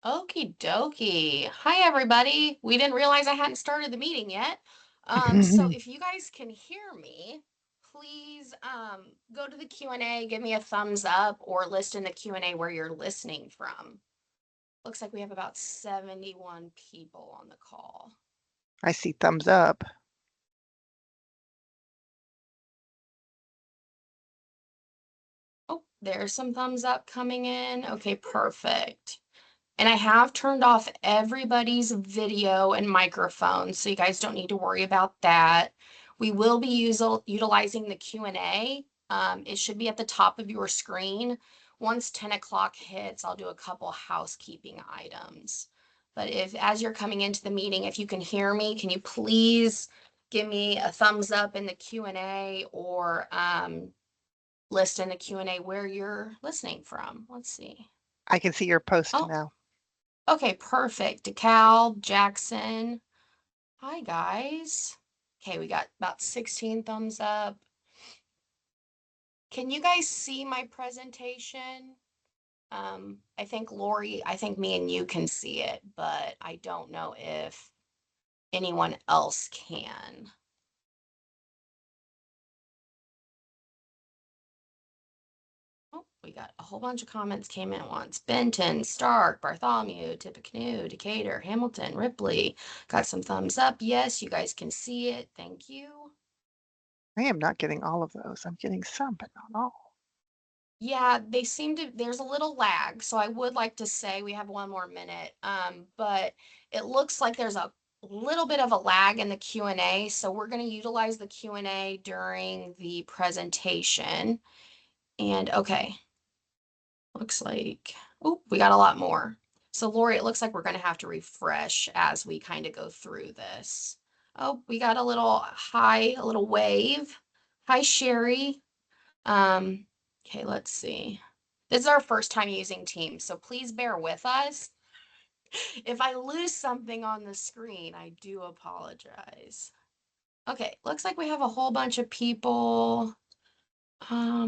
Okie dokie. Hi, everybody. We didn't realize I hadn't started the meeting yet. So if you guys can hear me, please go to the Q&A, give me a thumbs up, or list in the Q&A where you're listening from. Looks like we have about 71 people on the call. I see thumbs up. Oh, there's some thumbs up coming in. Okay, perfect. And I have turned off everybody's video and microphone, so you guys don't need to worry about that. We will be utilizing the Q&A. It should be at the top of your screen. Once 10 o'clock hits, I'll do a couple housekeeping items. But as you're coming into the meeting, if you can hear me, can you please give me a thumbs up in the Q&A or list in the Q&A where you're listening from. Let's see. I can see your post Oh, now. okay, perfect. DeKal, Jackson. Hi, guys. Okay, we got about 16 thumbs up. Can you guys see my presentation? I think Lori, I think me and you can see it, but I don't know if anyone else can. Oh, we got a whole bunch of comments came in at once. Benton, Stark, Bartholomew, Tippecanoe, Decatur, Hamilton, Ripley. Got some thumbs up. Yes, you guys can see it. Thank you. I am not getting all of those. I'm getting some, but not all. Yeah, they seem to, there's a little lag. So I would like to say we have one more minute. But it looks like there's a little bit of a lag in the Q&A. So we're going to utilize the Q&A during the presentation. And okay. Looks like, oh, we got a lot more. So Lori, it looks like we're going to have to refresh as we kind of go through this. Oh, we got a little hi, a little wave. Hi, Sherry. Okay, let's see. This is our first time using Teams, so please bear with us. If I lose something on the screen, I do apologize. Okay, looks like we have a whole bunch of people. Let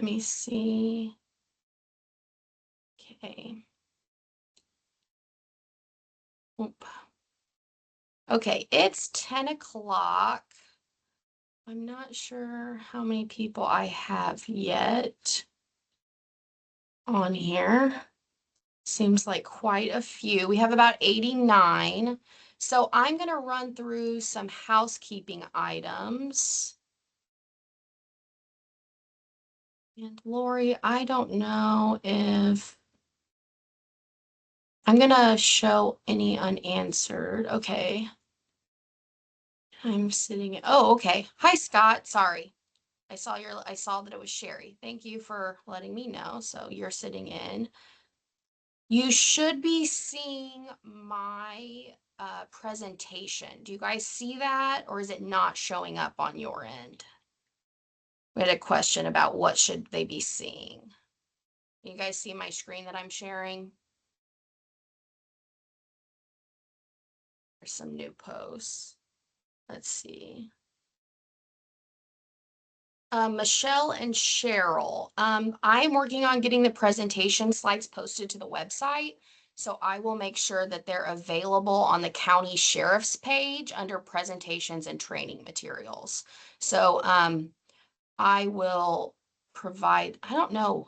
me see. Okay. Oop. Okay, it's 10 o'clock. I'm not sure how many people I have yet on here. Seems like quite a few. We have about 89. So I'm going to run through some housekeeping items. And Lori, I don't know if I'm going to show any unanswered. Okay. I'm sitting. Oh, okay. Hi, Scott. Sorry. I saw that it was Sherry. Thank you for letting me know. So you're sitting in. You should be seeing my presentation. Do you guys see that, or is it not showing up on your end? We had a question about what should they be seeing. You guys see my screen that I'm sharing? There's some new posts. Let's see. Michelle and Cheryl. I'm working on getting the presentation slides posted to the website. So I will make sure that they're available on the county sheriff's page under presentations and training materials. So I will provide, I don't know,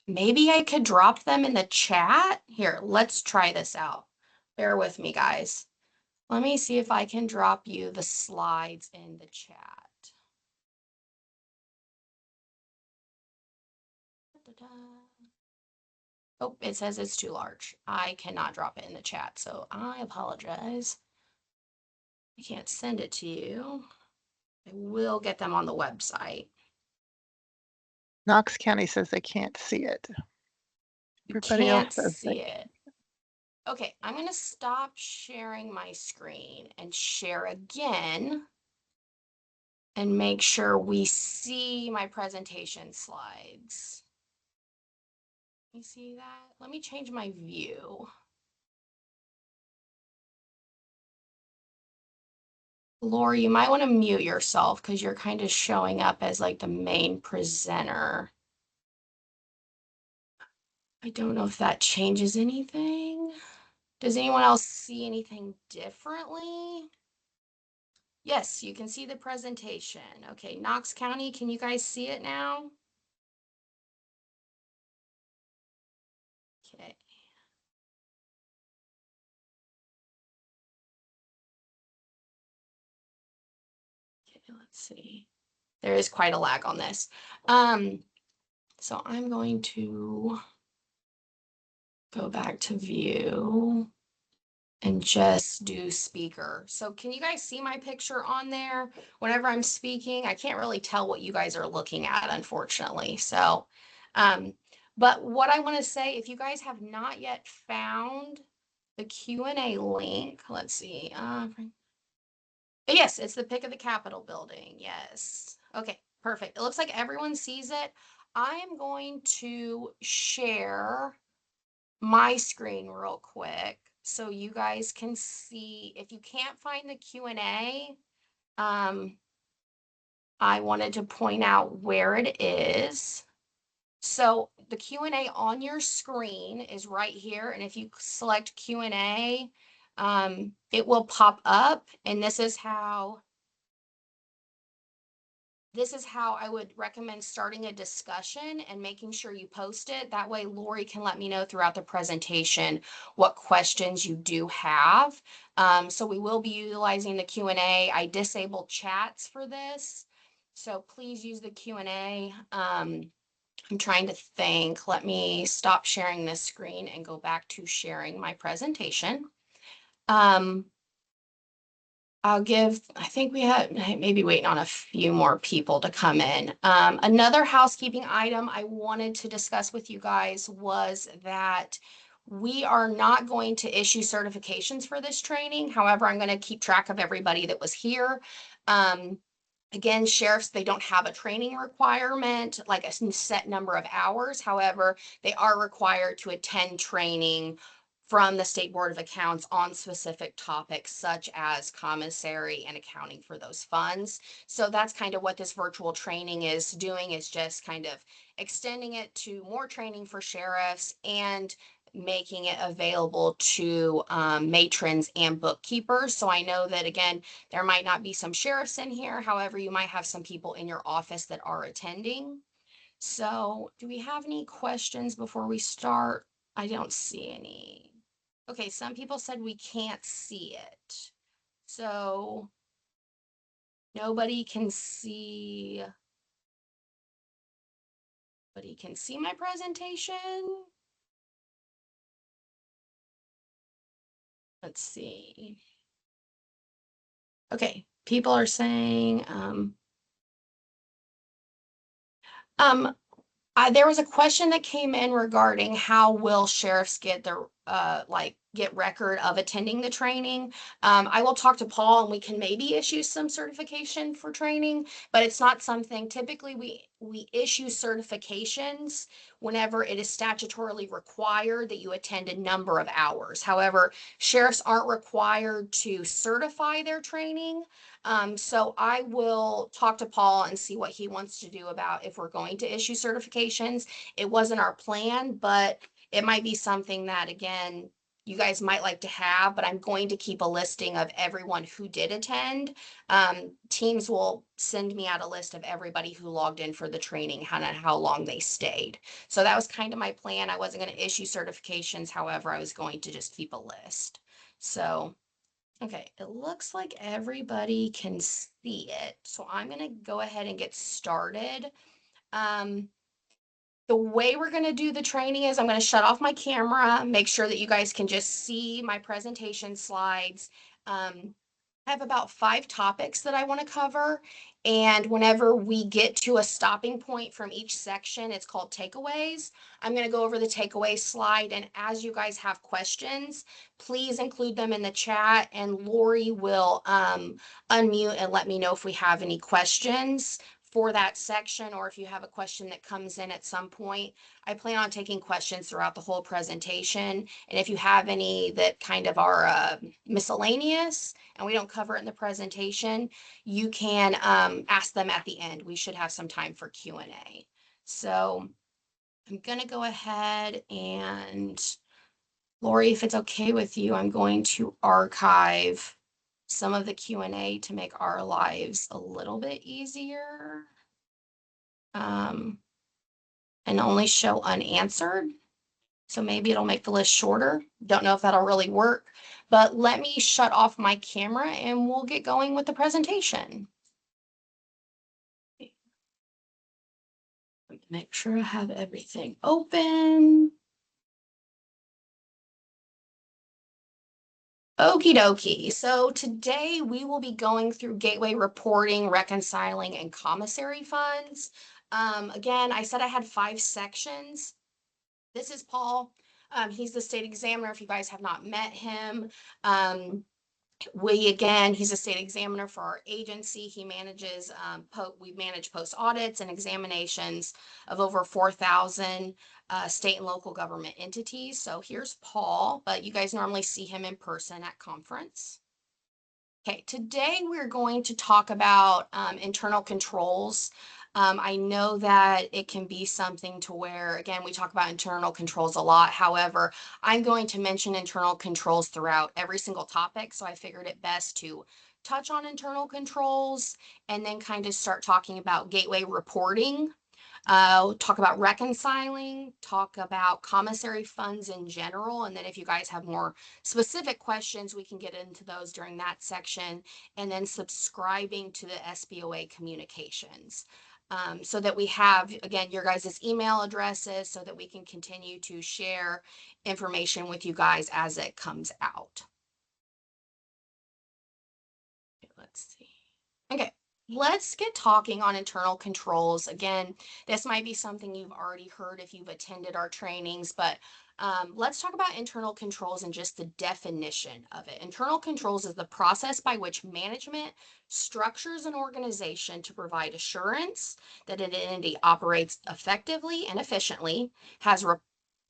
maybe I could drop them in the chat. Here, let's try this out. Bear with me, guys. Let me see if I can drop you the slides in the chat. Oh, it says it's too large. I cannot drop it in the chat, so I apologize. I can't send it to you. I will get them on the website. Knox County says they can't see it. You Everybody else can't says see it. Okay, I'm going to stop sharing my screen and share again and make sure we see my presentation slides. You see that? Let me change my view. Lori, you might want to mute yourself because you're kind of showing up as like the main presenter. I don't know if that changes anything. Does anyone else see anything differently? Yes, you can see the presentation. Okay, Knox County, can you guys see it now? Okay. Okay, let's see. There is quite a lag on this. So I'm going to go back to view and just do speaker. So can you guys see my picture on there whenever I'm speaking? I can't really tell what you guys are looking at, unfortunately. So, but what I want to say, if you guys have not yet found the Q&A link, let's see. Yes, it's the pic of the Capitol building. Yes. Okay, perfect. It looks like everyone sees it. I am going to share my screen real quick so you guys can see. If you can't find the Q&A, I wanted to point out where it is. So the Q&A on your screen is right here, and if you select Q&A, it will pop up, and this is how I would recommend starting a discussion and making sure you post it. That way Lori can let me know throughout the presentation what questions you do have. So we will be utilizing the Q&A. I disabled chats for this, so please use the Q&A. I'm trying to think. Let me stop sharing this screen and go back to sharing my presentation. I think we had maybe waiting on a few more people to come in. Another housekeeping item I wanted to discuss with you guys was that we are not going to issue certifications for this training. However, I'm going to keep track of everybody that was here. Again, sheriffs, they don't have a training requirement, like a set number of hours. However, they are required to attend training from the State Board of Accounts on specific topics such as commissary and accounting for those funds. So that's kind of what this virtual training is doing, is just kind of extending it to more training for sheriffs and making it available to matrons and bookkeepers. So I know that, again, there might not be some sheriffs in here. However, you might have some people in your office that are attending. So do we have any questions before we start? I don't see any. Okay, some people said we can't see it. So nobody can see, nobody can see my presentation. Let's see. Okay, people are saying, um, there was a question that came in regarding how will sheriffs get their get record of attending the training. I will talk to Paul and we can maybe issue some certification for training, but it's not something typically we issue certifications whenever it is statutorily required that you attend a number of hours. However, sheriffs aren't required to certify their training. So I will talk to Paul and see what he wants to do about if we're going to issue certifications. It wasn't our plan, but it might be something that, again, you guys might like to have, but I'm going to keep a listing of everyone who did attend. Teams will send me out a list of everybody who logged in for the training and how long they stayed. So that was kind of my plan. I wasn't going to issue certifications. However, I was going to just keep a list. So okay, it looks like everybody can see it. So I'm gonna go ahead and get started. Um, the way we're gonna do the training is I'm gonna shut off my camera, make sure that you guys can just see my presentation slides. I have about 5 topics that I want to cover. And whenever we get to a stopping point from each section, it's called takeaways. I'm going to go over the takeaway slide. And as you guys have questions, please include them in the chat. And Lori will unmute and let me know if we have any questions for that section, or if you have a question that comes in at some point. I plan on taking questions throughout the whole presentation. And if you have any that kind of are miscellaneous, and we don't cover it in the presentation, you can ask them at the end. We should have some time for Q&A. So I'm gonna go ahead and, Lori, if it's okay with you, I'm going to archive some of the Q&A to make our lives a little bit easier. Um, and only show unanswered. So maybe it'll make the list shorter. Don't know if that'll really work, but let me shut off my camera and we'll get going with the presentation. Make sure I have everything open. Okie dokie. So today we will be going through gateway reporting, reconciling, and commissary funds. Again, I said I had 5 sections. This is Paul. He's the state examiner. If you guys have not met him, he's a state examiner for our agency. He manages, we manage post audits and examinations of over 4,000 state and local government entities. So here's Paul, but you guys normally see him in person at conference. Okay, today we're going to talk about internal controls. I know that it can be something to where, again, we talk about internal controls a lot. However, I'm going to mention internal controls throughout every single topic. So I figured it best to touch on internal controls and then kind of start talking about gateway reporting, talk about reconciling, talk about commissary funds in general. And then if you guys have more specific questions, we can get into those during that section. And then subscribing to the SBOA communications. So that we have, again, your guys' email addresses so that we can continue to share information with you guys as it comes out. Let's see. Okay, let's get talking on internal controls. Again, this might be something you've already heard if you've attended our trainings, but let's talk about internal controls and just the definition of it. Internal controls is the process by which management structures an organization to provide assurance that an entity operates effectively and efficiently, has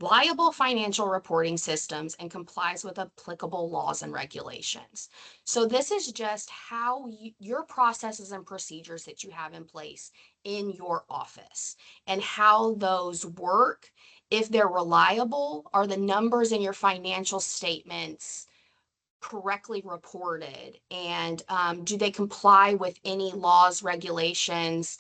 reliable financial reporting systems, and complies with applicable laws and regulations. So this is just how your processes and procedures that you have in place in your office and how those work. If they're reliable, are the numbers in your financial statements correctly reported? And do they comply with any laws, regulations,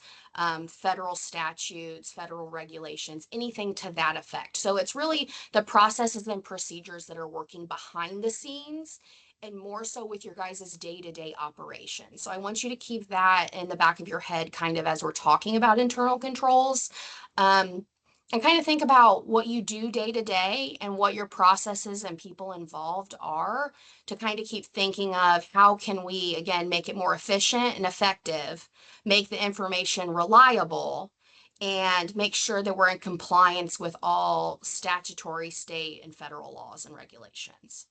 federal statutes, federal regulations, anything to that effect? So it's really the processes and procedures that are working behind the scenes and more so with your guys' day-to-day operations. So I want you to keep that in the back of your head kind of as we're talking about internal controls. Um, and kind of think about what you do day to day and what your processes and people involved are, to kind of keep thinking of how can we, again, make it more efficient and effective, make the information reliable, and make sure that we're in compliance with all statutory state and federal laws and regulations.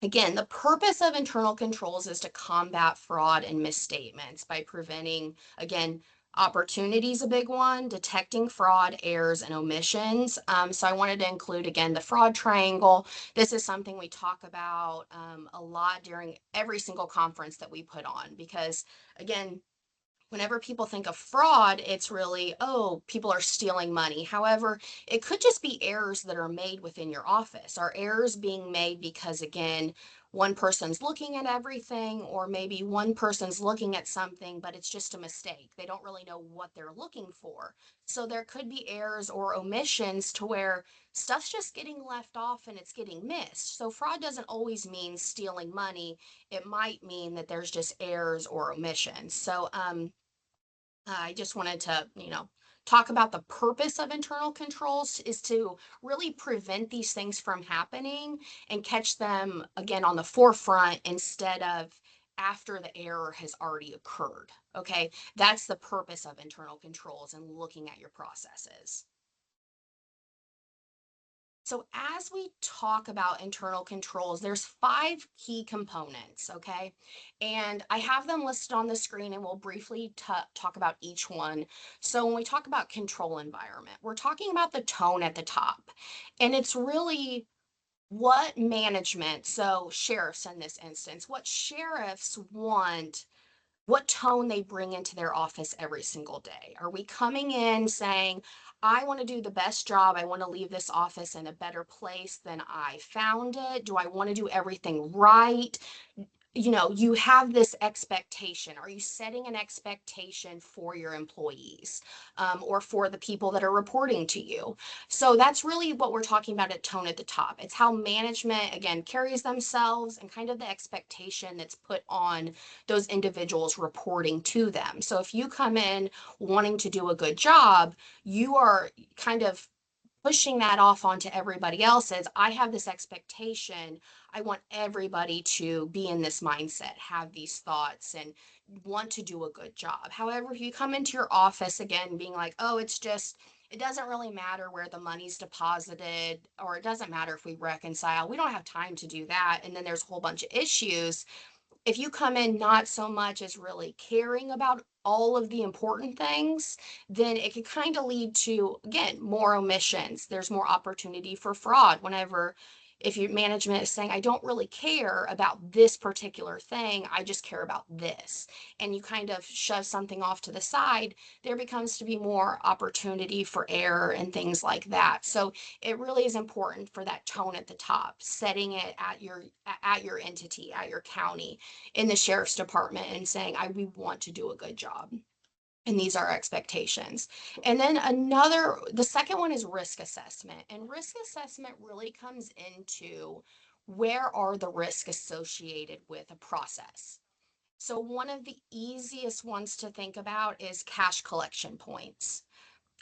Again, the purpose of internal controls is to combat fraud and misstatements by preventing, again, opportunities, a big one, detecting fraud, errors, and omissions. So I wanted to include, again, the fraud triangle. This is something we talk about a lot during every single conference that we put on because, again, whenever people think of fraud, it's really, oh, people are stealing money. However, it could just be errors that are made within your office. Are errors being made because, again, one person's looking at everything, or maybe one person's looking at something, but it's just a mistake. They don't really know what they're looking for. So there could be errors or omissions to where stuff's just getting left off and it's getting missed. So fraud doesn't always mean stealing money. It might mean that there's just errors or omissions. So, I just wanted to, talk about the purpose of internal controls is to really prevent these things from happening and catch them again on the forefront instead of after the error has already occurred. Okay, that's the purpose of internal controls and looking at your processes. So as we talk about internal controls, there's 5 key components, okay? And I have them listed on the screen and we'll briefly talk about each one. So when we talk about control environment, we're talking about the tone at the top. And it's really what management, so sheriffs in this instance, what sheriffs want what tone they bring into their office every single day. Are we coming in saying, I want to do the best job. I want to leave this office in a better place than I found it. Do I want to do everything right? You have this expectation. Are you setting an expectation for your employees, or for the people that are reporting to you? So that's really what we're talking about at tone at the top. It's how management, again, carries themselves and kind of the expectation that's put on those individuals reporting to them. So if you come in wanting to do a good job, you are kind of pushing that off onto everybody else as I have this expectation. I want everybody to be in this mindset, have these thoughts, and want to do a good job. However, if you come into your office again being like, oh, it doesn't really matter where the money's deposited, or it doesn't matter if we reconcile, we don't have time to do that. And then there's a whole bunch of issues. If you come in not so much as really caring about all of the important things, then it can kind of lead to, again, more omissions. There's more opportunity for fraud whenever, if your management is saying, I don't really care about this particular thing, I just care about this, and you kind of shove something off to the side, there becomes to be more opportunity for error and things like that. So it really is important for that tone at the top, setting it at your entity, at your county, in the sheriff's department, and saying, we want to do a good job. And these are expectations. And then the second one is risk assessment. And risk assessment really comes into, where are the risks associated with a process? So one of the easiest ones to think about is cash collection points.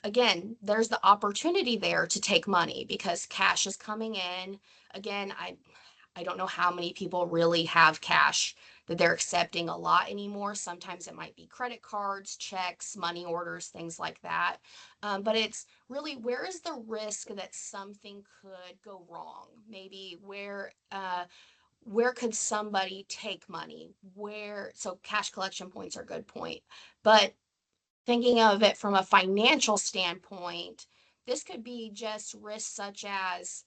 Again, there's the opportunity there to take money because cash is coming in. Again, I don't know how many people really have cash that they're accepting a lot anymore. Sometimes it might be credit cards, checks, money orders, things like that. But it's really, where is the risk that something could go wrong? Maybe where could somebody take money? So cash collection points are a good point. But thinking of it from a financial standpoint, this could be just risks such as,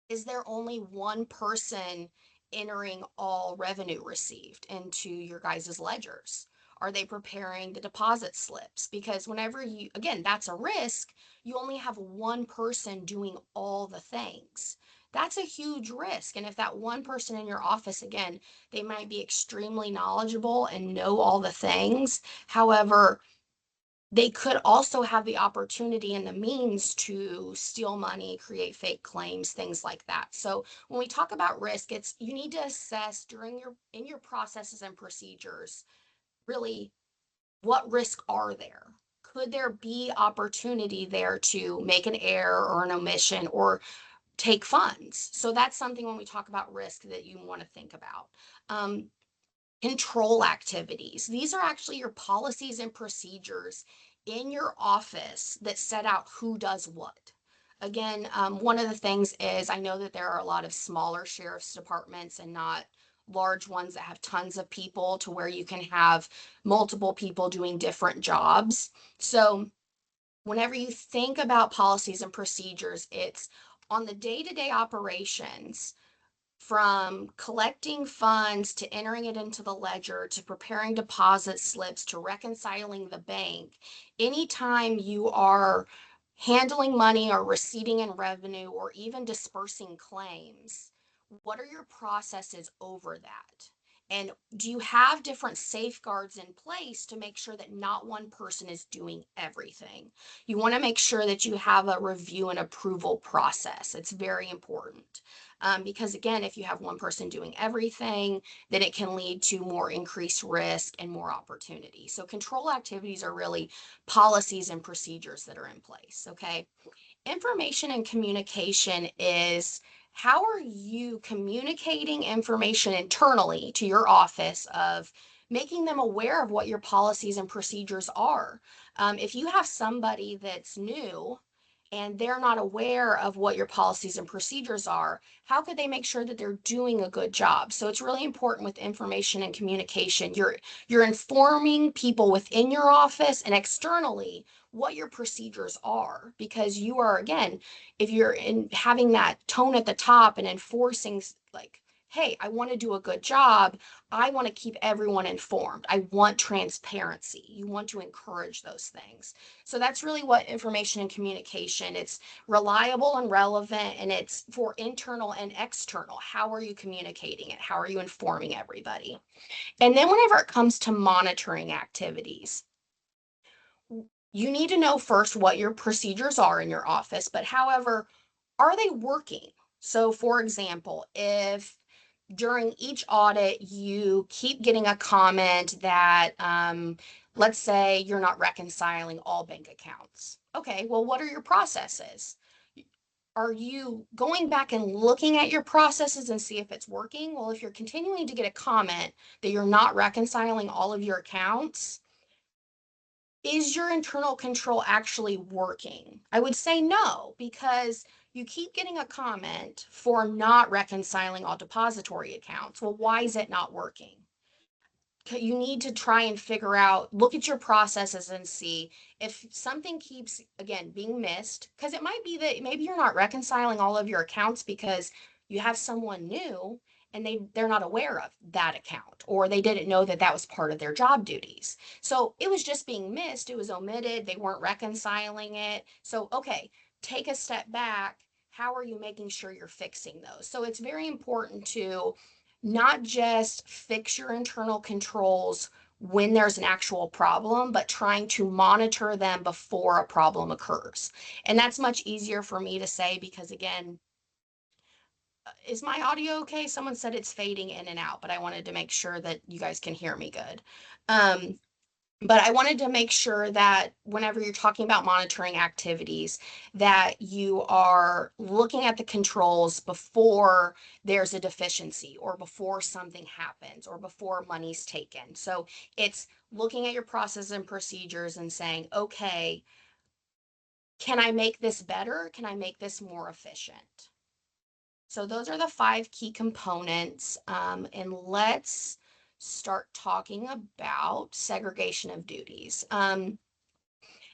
is there only one person entering all revenue received into your guys' ledgers? Are they preparing the deposit slips? Because whenever again, that's a risk, you only have one person doing all the things. That's a huge risk. And if that one person in your office, again, they might be extremely knowledgeable and know all the things. However, they could also have the opportunity and the means to steal money, create fake claims, things like that. So when we talk about risk, it's, you need to assess in your processes and procedures, really, what risk are there? Could there be opportunity there to make an error or an omission or take funds? So that's something when we talk about risk that you want to think about. Um, Control activities. These are actually your policies and procedures in your office that set out who does what. Again, one of the things is, I know that there are a lot of smaller sheriff's departments and not large ones that have tons of people to where you can have multiple people doing different jobs. So whenever you think about policies and procedures, it's on the day-to-day operations, from collecting funds to entering it into the ledger to preparing deposit slips to reconciling the bank. Anytime you are handling money or receiving in revenue or even dispersing claims, what are your processes over that? And do you have different safeguards in place to make sure that not one person is doing everything? You want to make sure that you have a review and approval process. It's very important. Because again, if you have one person doing everything, then it can lead to more increased risk and more opportunity. So control activities are really policies and procedures that are in place. Okay. Information and communication is, how are you communicating information internally to your office, of making them aware of what your policies and procedures are. If you have somebody that's new and they're not aware of what your policies and procedures are, how could they make sure that they're doing a good job? So it's really important with information and communication. You're informing people within your office and externally what your procedures are, because you are, again, if you're in having that tone at the top and enforcing, like, hey, I want to do a good job. I want to keep everyone informed. I want transparency. You want to encourage those things. So that's really what information and communication. It's reliable and relevant, and it's for internal and external. How are you communicating it? How are you informing everybody? And then whenever it comes to monitoring activities, you need to know first what your procedures are in your office, but however, are they working? So, for example, if during each audit you keep getting a comment that, let's say, you're not reconciling all bank accounts. Okay, well, what are your processes? Are you going back and looking at your processes and see if it's working? Well, if you're continuing to get a comment that you're not reconciling all of your accounts, is your internal control actually working? I would say no, because you keep getting a comment for not reconciling all depository accounts. Well, why is it not working? You need to try and figure out, look at your processes and see if something keeps, again, being missed, because it might be that maybe you're not reconciling all of your accounts because you have someone new and they're not aware of that account, or they didn't know that that was part of their job duties. So it was just being missed, it was omitted, they weren't reconciling it. So okay, take a step back. How are you making sure you're fixing those? So it's very important to not just fix your internal controls when there's an actual problem, but trying to monitor them before a problem occurs. And that's much easier for me to say because, again, is my audio okay? Someone said it's fading in and out, but I wanted to make sure that you guys can hear me good. Um, but I wanted to make sure that whenever you're talking about monitoring activities, that you are looking at the controls before there's a deficiency or before something happens or before money's taken. So it's looking at your process and procedures and saying, okay, can I make this better? Can I make this more efficient? So those are the five key components. And let's start talking about segregation of duties. And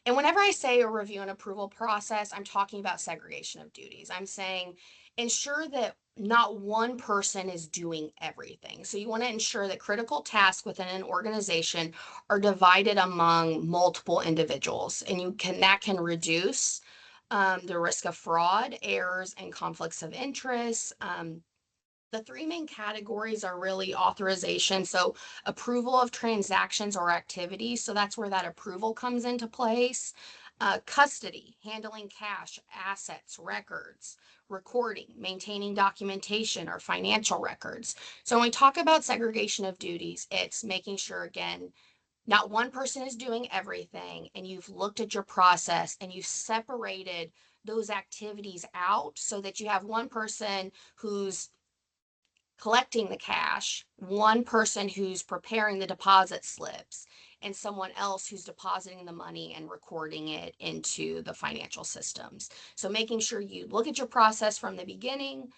whenever I say a review and approval process, I'm talking about segregation of duties. I'm saying ensure that not one person is doing everything. So you want to ensure that critical tasks within an organization are divided among multiple individuals, and that can reduce the risk of fraud, errors, and conflicts of interest. The three main categories are really authorization. So approval of transactions or activities. So that's where that approval comes into place. Custody, handling cash, assets, records, recording, maintaining documentation or financial records. So when we talk about segregation of duties, it's making sure, again, not one person is doing everything, and you've looked at your process and you've separated those activities out so that you have one person who's collecting the cash, one person who's preparing the deposit slips, and someone else who's depositing the money and recording it into the financial systems. So making sure you look at your process from the beginning,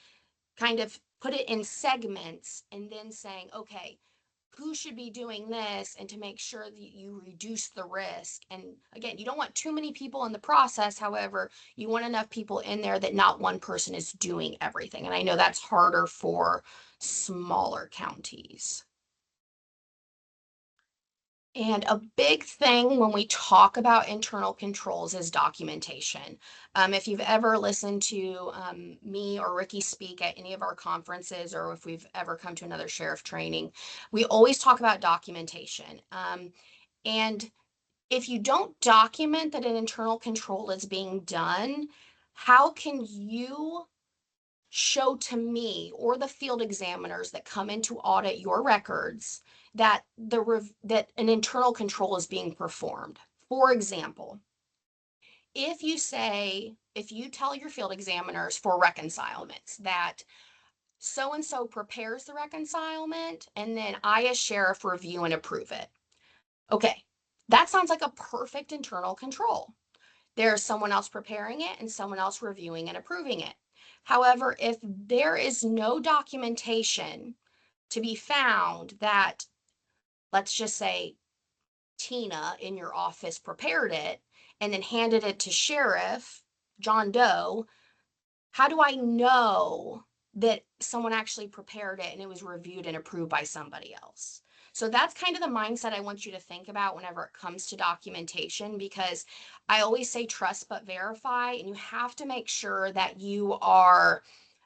kind of put it in segments, and then saying, okay, who should be doing this, and to make sure that you reduce the risk. And again, you don't want too many people in the process. However, you want enough people in there that not one person is doing everything. And I know that's harder for smaller counties. And a big thing when we talk about internal controls is documentation. If you've ever listened to me or Ricky speak at any of our conferences, or if we've ever come to another sheriff training, we always talk about documentation. And if you don't document that an internal control is being done, how can you show to me or the field examiners that come in to audit your records that that an internal control is being performed? For example, if you tell your field examiners for reconcilements that so and so prepares the reconcilement and then I as sheriff review and approve it. Okay, that sounds like a perfect internal control. There's someone else preparing it and someone else reviewing and approving it. However, if there is no documentation to be found that, let's just say, Tina in your office prepared it and then handed it to Sheriff John Doe, how do I know that someone actually prepared it and it was reviewed and approved by somebody else. So that's kind of the mindset I want you to think about whenever it comes to documentation, because I always say trust but verify, and you have to make sure that you are,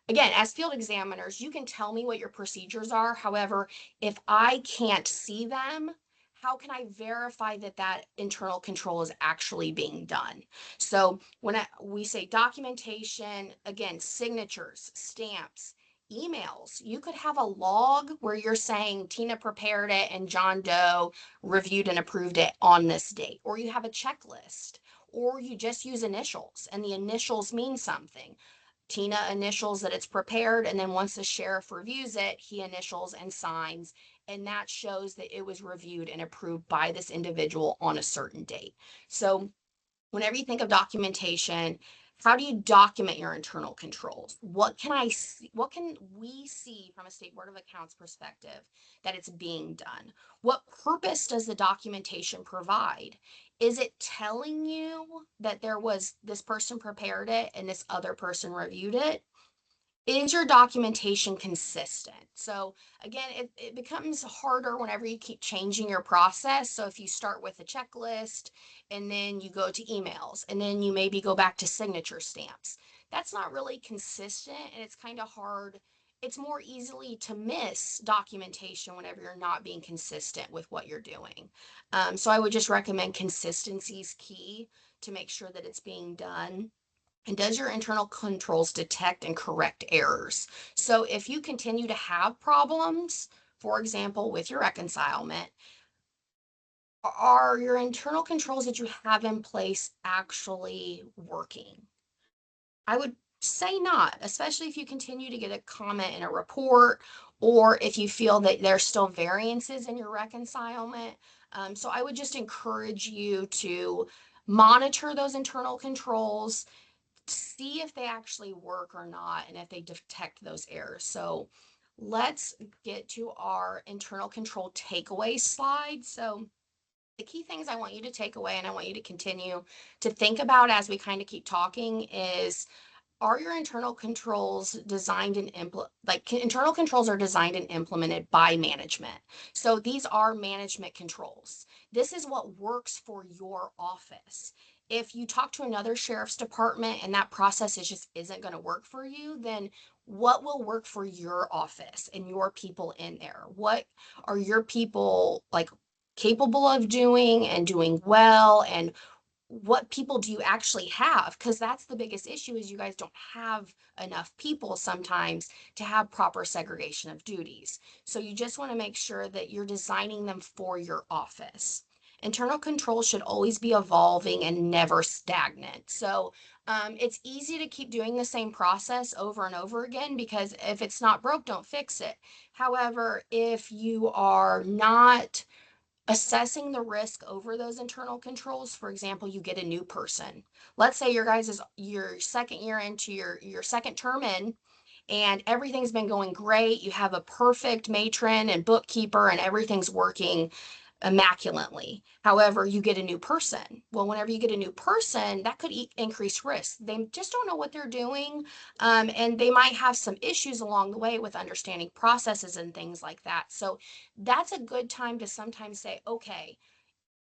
again, as field examiners, you can tell me what your procedures are. However, if I can't see them, how can I verify that that internal control is actually being done? So when we say documentation, again, signatures, stamps, emails, you could have a log where you're saying Tina prepared it and John Doe reviewed and approved it on this date, or you have a checklist, or you just use initials and the initials mean something. Tina initials that it's prepared, and then once the sheriff reviews it, he initials and signs, and that shows that it was reviewed and approved by this individual on a certain date. So whenever you think of documentation, how do you document your internal controls? What can I see, what can we see from a state board of accounts perspective that it's being done? What purpose does the documentation provide? Is it telling you that there was this person prepared it and this other person reviewed it? Is your documentation consistent? So again, it becomes harder whenever you keep changing your process. So if you start with a checklist and then you go to emails and then you maybe go back to signature stamps, that's not really consistent, and it's kind of hard. It's more easily to miss documentation whenever you're not being consistent with what you're doing. So I would just recommend consistency is key to make sure that it's being done. And does your internal controls detect and correct errors? So if you continue to have problems, for example, with your reconcilement, are your internal controls that you have in place actually working? I would say not, especially if you continue to get a comment in a report, or if you feel that there's still variances in your reconcilement. So I would just encourage you to monitor those internal controls, see if they actually work or not, and if they detect those errors. So let's get to our internal control takeaway slide. So the key things I want you to take away and I want you to continue to think about as we kind of keep talking is, are your internal controls designed and internal controls are designed and implemented by management. So these are management controls. This is what works for your office. If you talk to another sheriff's department and that process is just isn't going to work for you, then what will work for your office and your people in there? What are your people like capable of doing and doing well, and what people do you actually have? Because that's the biggest issue, is you guys don't have enough people sometimes to have proper segregation of duties. So you just want to make sure that you're designing them for your office. Internal control should always be evolving and never stagnant. So it's easy to keep doing the same process over and over again, because if it's not broke, don't fix it. However, if you are not assessing the risk over those internal controls, for example, you get a new person. Let's say your guys is your second year into your second term in, and everything's been going great. You have a perfect matron and bookkeeper and everything's working immaculately. However, you get a new person. Well, whenever you get a new person, that could increase risk. They just don't know what they're doing, and they might have some issues along the way with understanding processes and things like that. So that's a good time to sometimes say, okay,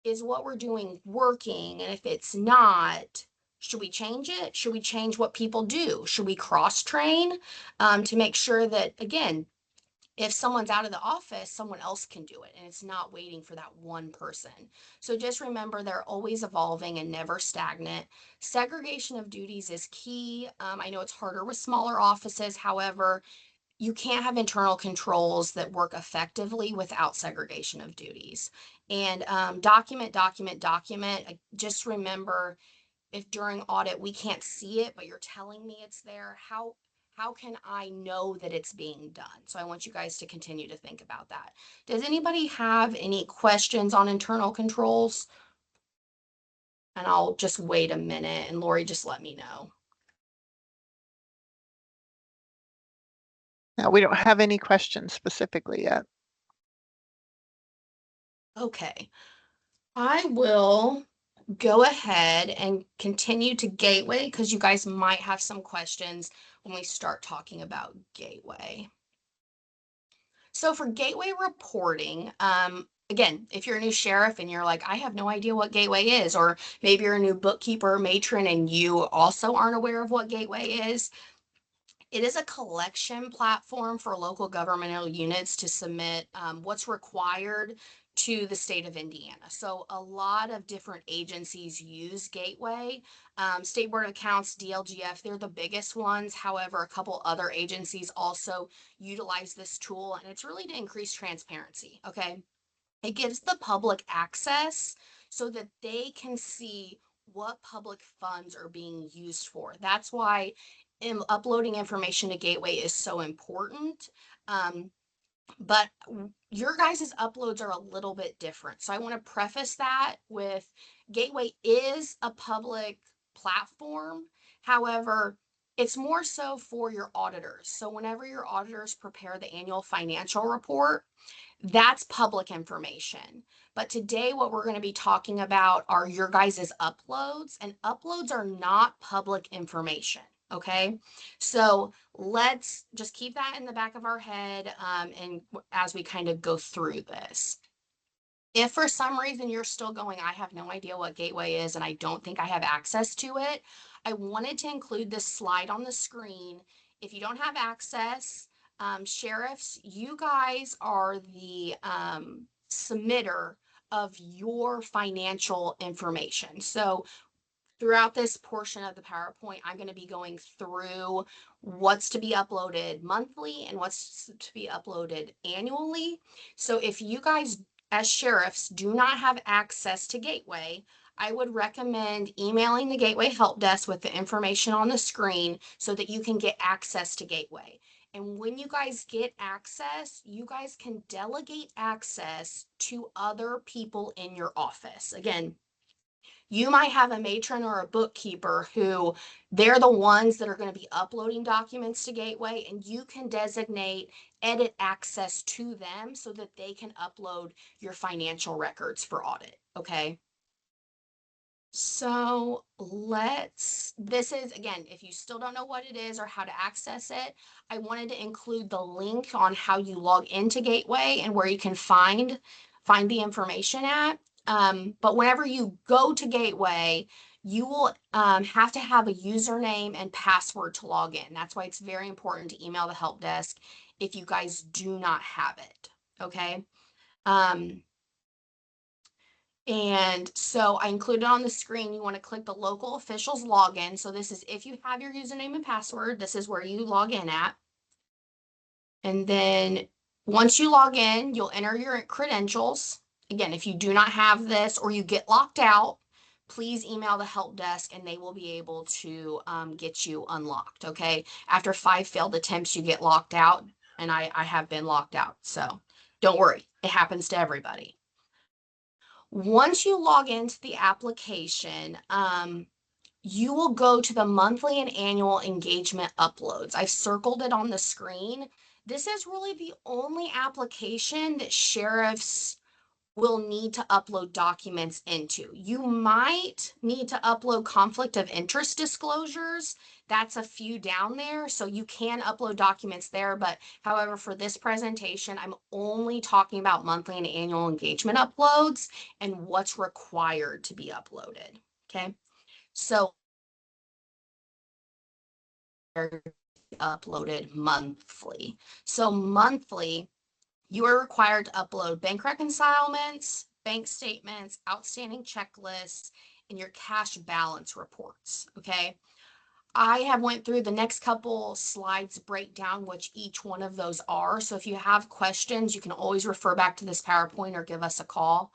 is what we're doing working? And if it's not, should we change it? Should we change what people do? Should we cross train, to make sure that, again, if someone's out of the office, someone else can do it and it's not waiting for that one person. So just remember, they're always evolving and never stagnant. Segregation of duties is key. I know it's harder with smaller offices. However, you can't have internal controls that work effectively without segregation of duties. And document, document, document. Just remember, if during audit we can't see it, but you're telling me it's there, how can I know that it's being done? So I want you guys to continue to think about that. Does anybody have any questions on internal controls? And I'll just wait a minute, and Lori, just let me know. No, we don't have any questions specifically yet. Okay. I will go ahead and continue to Gateway because you guys might have some questions when we start talking about Gateway. So for Gateway reporting, again, if you're a new sheriff and you're like, I have no idea what Gateway is, or maybe you're a new bookkeeper or matron and you also aren't aware of what Gateway is, it is a collection platform for local governmental units to submit what's required to the state of Indiana. So a lot of different agencies use Gateway. State Board of Accounts, DLGF, they're the biggest ones. However, a couple other agencies also utilize this tool, and it's really to increase transparency. Okay. It gives the public access so that they can see what public funds are being used for. That's why uploading information to Gateway is so important. Um, but your guys' uploads are a little bit different. So I want to preface that with Gateway is a public platform. However, it's more so for your auditors. So whenever your auditors prepare the annual financial report, that's public information. But today, what we're going to be talking about are your guys' uploads, and uploads are not public information. Okay. So let's just keep that in the back of our head and as we kind of go through this. If for some reason you're still going, I have no idea what Gateway is and I don't think I have access to it, I wanted to include this slide on the screen. If you don't have access, sheriffs, you guys are the submitter of your financial information. So throughout this portion of the PowerPoint, I'm going to be going through what's to be uploaded monthly and what's to be uploaded annually. So if you guys as sheriffs do not have access to Gateway, I would recommend emailing the Gateway help desk with the information on the screen so that you can get access to Gateway. And when you guys get access, you guys can delegate access to other people in your office. Again, you might have a matron or a bookkeeper who they're the ones that are going to be uploading documents to Gateway, and you can designate edit access to them so that they can upload your financial records for audit. Okay. So this is again, if you still don't know what it is or how to access it, I wanted to include the link on how you log into Gateway and where you can find the information at. But whenever you go to Gateway, you will have to have a username and password to log in. That's why it's very important to email the help desk if you guys do not have it. Okay. Um, and so I included on the screen, you want to click the local officials login. So this is if you have your username and password, this is where you log in at. And then once you log in, you'll enter your credentials. Again, if you do not have this or you get locked out, please email the help desk and they will be able to get you unlocked. Okay. After 5 failed attempts, you get locked out. And I have been locked out. So don't worry, it happens to everybody. Once you log into the application, you will go to the monthly and annual engagement uploads. I've circled it on the screen. This is really the only application that sheriffs will need to upload documents into. You might need to upload conflict of interest disclosures. That's a few down there, so you can upload documents there. But however, for this presentation, I'm only talking about monthly and annual engagement uploads and what's required to be uploaded. Okay, so uploaded monthly. So monthly, you are required to upload bank reconciliations, bank statements, outstanding checklists, and your cash balance reports. Okay. I have went through the next couple slides break down which each one of those are. So if you have questions, you can always refer back to this PowerPoint or give us a call.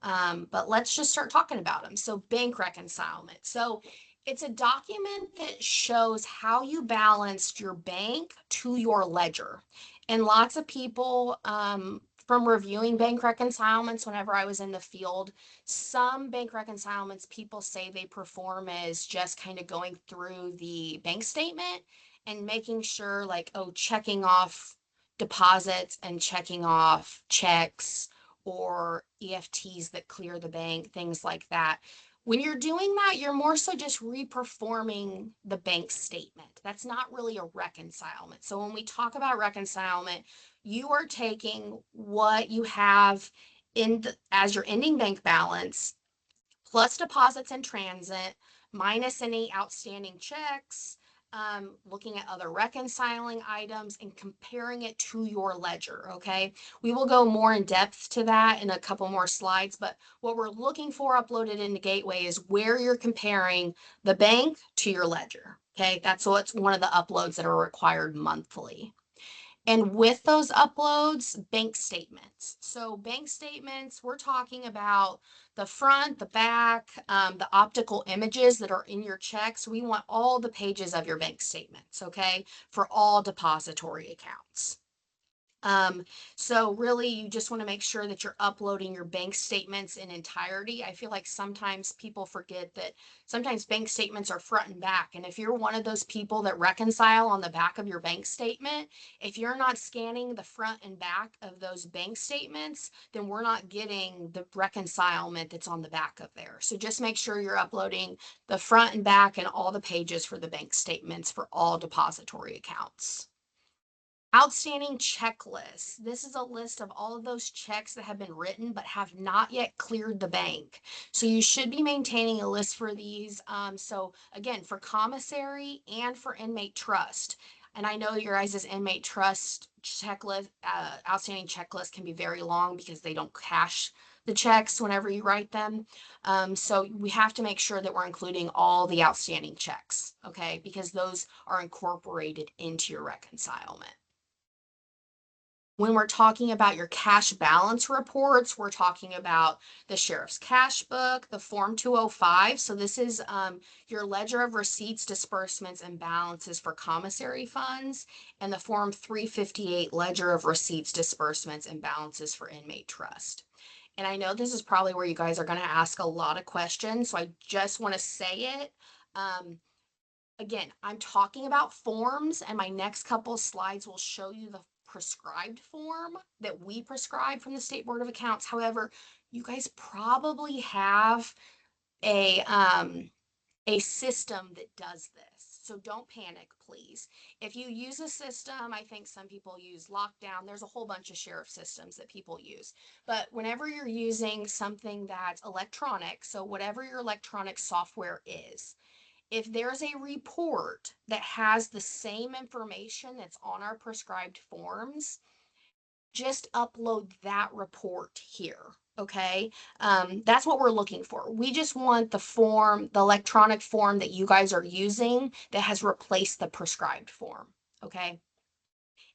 But let's just start talking about them. So bank reconciliation. So it's a document that shows how you balanced your bank to your ledger. And lots of people, from reviewing bank reconciliations whenever I was in the field, some bank reconciliations people say they perform as just kind of going through the bank statement and making sure like, oh, checking off deposits and checking off checks or EFTs that clear the bank, things like that. When you're doing that, you're more so just reperforming the bank statement. That's not really a reconcilement. So when we talk about reconcilement, you are taking what you have as your ending bank balance plus deposits in transit, minus any outstanding checks, looking at other reconciling items and comparing it to your ledger. Okay. We will go more in depth to that in a couple more slides, but what we're looking for uploaded into Gateway is where you're comparing the bank to your ledger. Okay. That's what's one of the uploads that are required monthly. And with those uploads, bank statements. So bank statements, we're talking about the front, the back, the optical images that are in your checks. We want all the pages of your bank statements, okay, for all depository accounts. Um, so really you just want to make sure that you're uploading your bank statements in entirety. I feel like sometimes people forget that sometimes bank statements are front and back. And if you're one of those people that reconcile on the back of your bank statement, if you're not scanning the front and back of those bank statements, then we're not getting the reconcilement that's on the back of there. So just make sure you're uploading the front and back and all the pages for the bank statements for all depository accounts. Outstanding checklist. This is a list of all of those checks that have been written but have not yet cleared the bank. So you should be maintaining a list for these. So again, for commissary and for inmate trust. And I know your guys' inmate trust checklist, outstanding checklist can be very long because they don't cash the checks whenever you write them. So we have to make sure that we're including all the outstanding checks, okay? Because those are incorporated into your reconcilement. When we're talking about your cash balance reports, we're talking about the sheriff's cash book, the Form 205. So this is your ledger of receipts, disbursements, and balances for commissary funds, and the Form 358 ledger of receipts, disbursements, and balances for inmate trust. And I know this is probably where you guys are going to ask a lot of questions, so I just want to say it. Again, I'm talking about forms, and my next couple of slides will show you the prescribed form that we prescribe from the State Board of Accounts. However, you guys probably have a a system that does this. So don't panic, please. If you use a system, I think some people use Lockdown. There's a whole bunch of sheriff systems that people use. But whenever you're using something that's electronic, so whatever your electronic software is, if there's a report that has the same information that's on our prescribed forms, just upload that report here. Okay. That's what we're looking for. We just want the form, the electronic form that you guys are using that has replaced the prescribed form. Okay.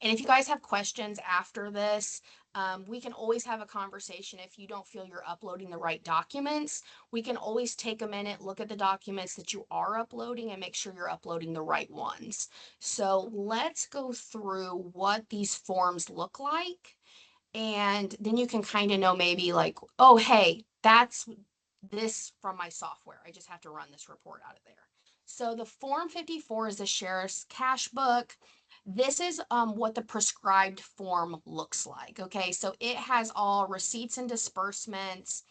And if you guys have questions after this, we can always have a conversation. If you don't feel you're uploading the right documents, we can always take a minute, look at the documents that you are uploading and make sure you're uploading the right ones. So let's go through what these forms look like. And then you can kind of know maybe like, oh, hey, that's this from my software. I just have to run this report out of there. So the Form 54 is the sheriff's cash book. This is what the prescribed form looks like. Okay, so it has all receipts and disbursements.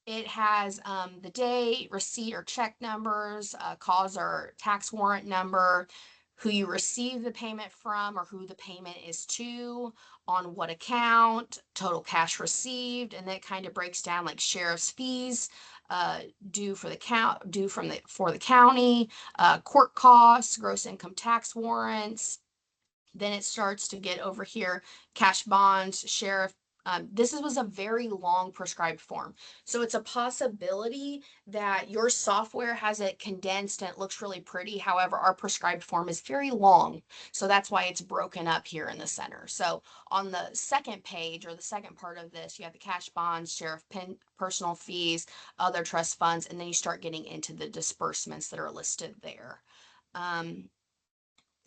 It has the date, receipt or check numbers, cause or tax warrant number, who you receive the payment from or who the payment is to, on what account, total cash received, and then it kind of breaks down like sheriff's fees due for the count, due from the for the county, court costs, gross income tax warrants. Then it starts to get over here, cash bonds, sheriff. This was a very long prescribed form. So it's a possibility that your software has it condensed and it looks really pretty. However, our prescribed form is very long. So that's why it's broken up here in the center. So on the second page or the second part of this, you have the cash bonds, sheriff personal fees, other trust funds, and then you start getting into the disbursements that are listed there.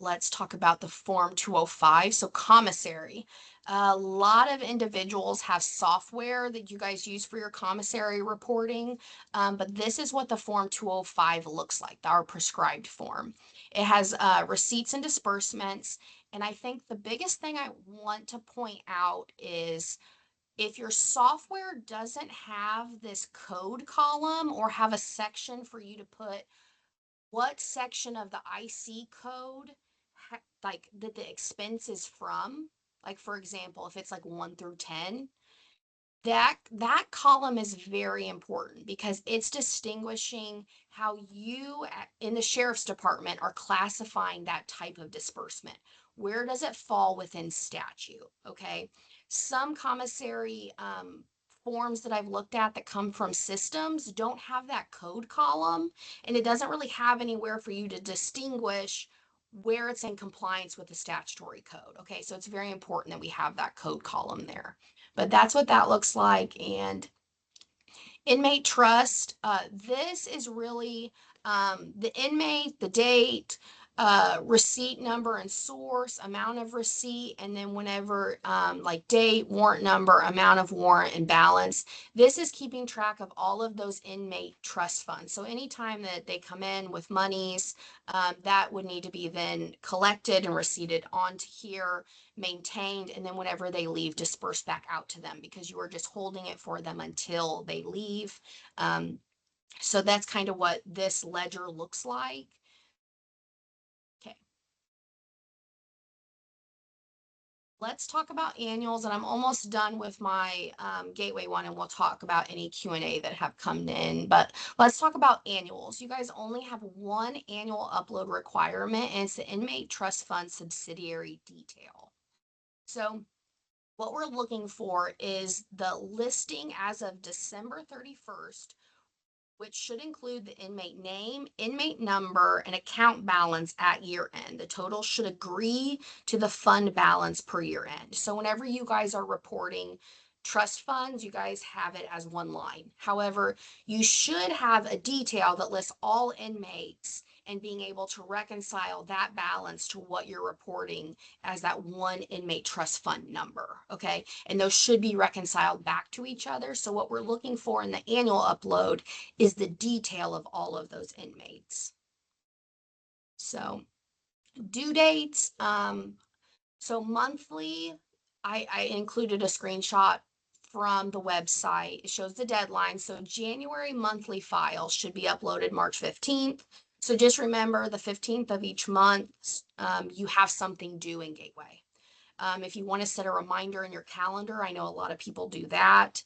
Let's talk about the Form 205. So commissary. A lot of individuals have software that you guys use for your commissary reporting, but this is what the Form 205 looks like, our prescribed form. It has receipts and disbursements. And I think the biggest thing I want to point out is If your software doesn't have this code column or have a section for you to put what section of the IC code like that the expense is from, like for example, if it's like 1 through 10, that column is very important because it's distinguishing how you in the sheriff's department are classifying that type of disbursement. Where does it fall within statute? Okay. Some commissary forms that I've looked at that come from systems don't have that code column, and it doesn't really have anywhere for you to distinguish where it's in compliance with the statutory code. Okay, so it's very important that we have that code column there. But that's what that looks like. And inmate trust, this is really the inmate, the date, receipt number and source, amount of receipt, and then whenever like date, warrant number, amount of warrant, and balance. This is keeping track of all of those inmate trust funds. So anytime that they come in with monies, that would need to be then collected and receipted onto here, maintained, and then whenever they leave, dispersed back out to them because you are just holding it for them until they leave. So that's kind of what this ledger looks like. Okay. Let's talk about annuals, and I'm almost done with my gateway one, and we'll talk about any Q&A that have come in. But let's talk about annuals. You guys only have one annual upload requirement, and it's the inmate trust fund subsidiary detail. So what we're looking for is the listing as of December 31st, which should include the inmate name, inmate number, and account balance at year end. The total should agree to the fund balance per year end. So whenever you guys are reporting trust funds, you guys have it as one line. However, you should have a detail that lists all inmates and being able to reconcile that balance to what you're reporting as that one inmate trust fund number. Okay. And those should be reconciled back to each other. So what we're looking for in the annual upload is the detail of all of those inmates. So due dates, so monthly, I included a screenshot from the website. It shows the deadline. So January monthly files should be uploaded March 15th. So just remember the 15th of each month, you have something due in Gateway. If you want to set a reminder in your calendar, I know a lot of people do that.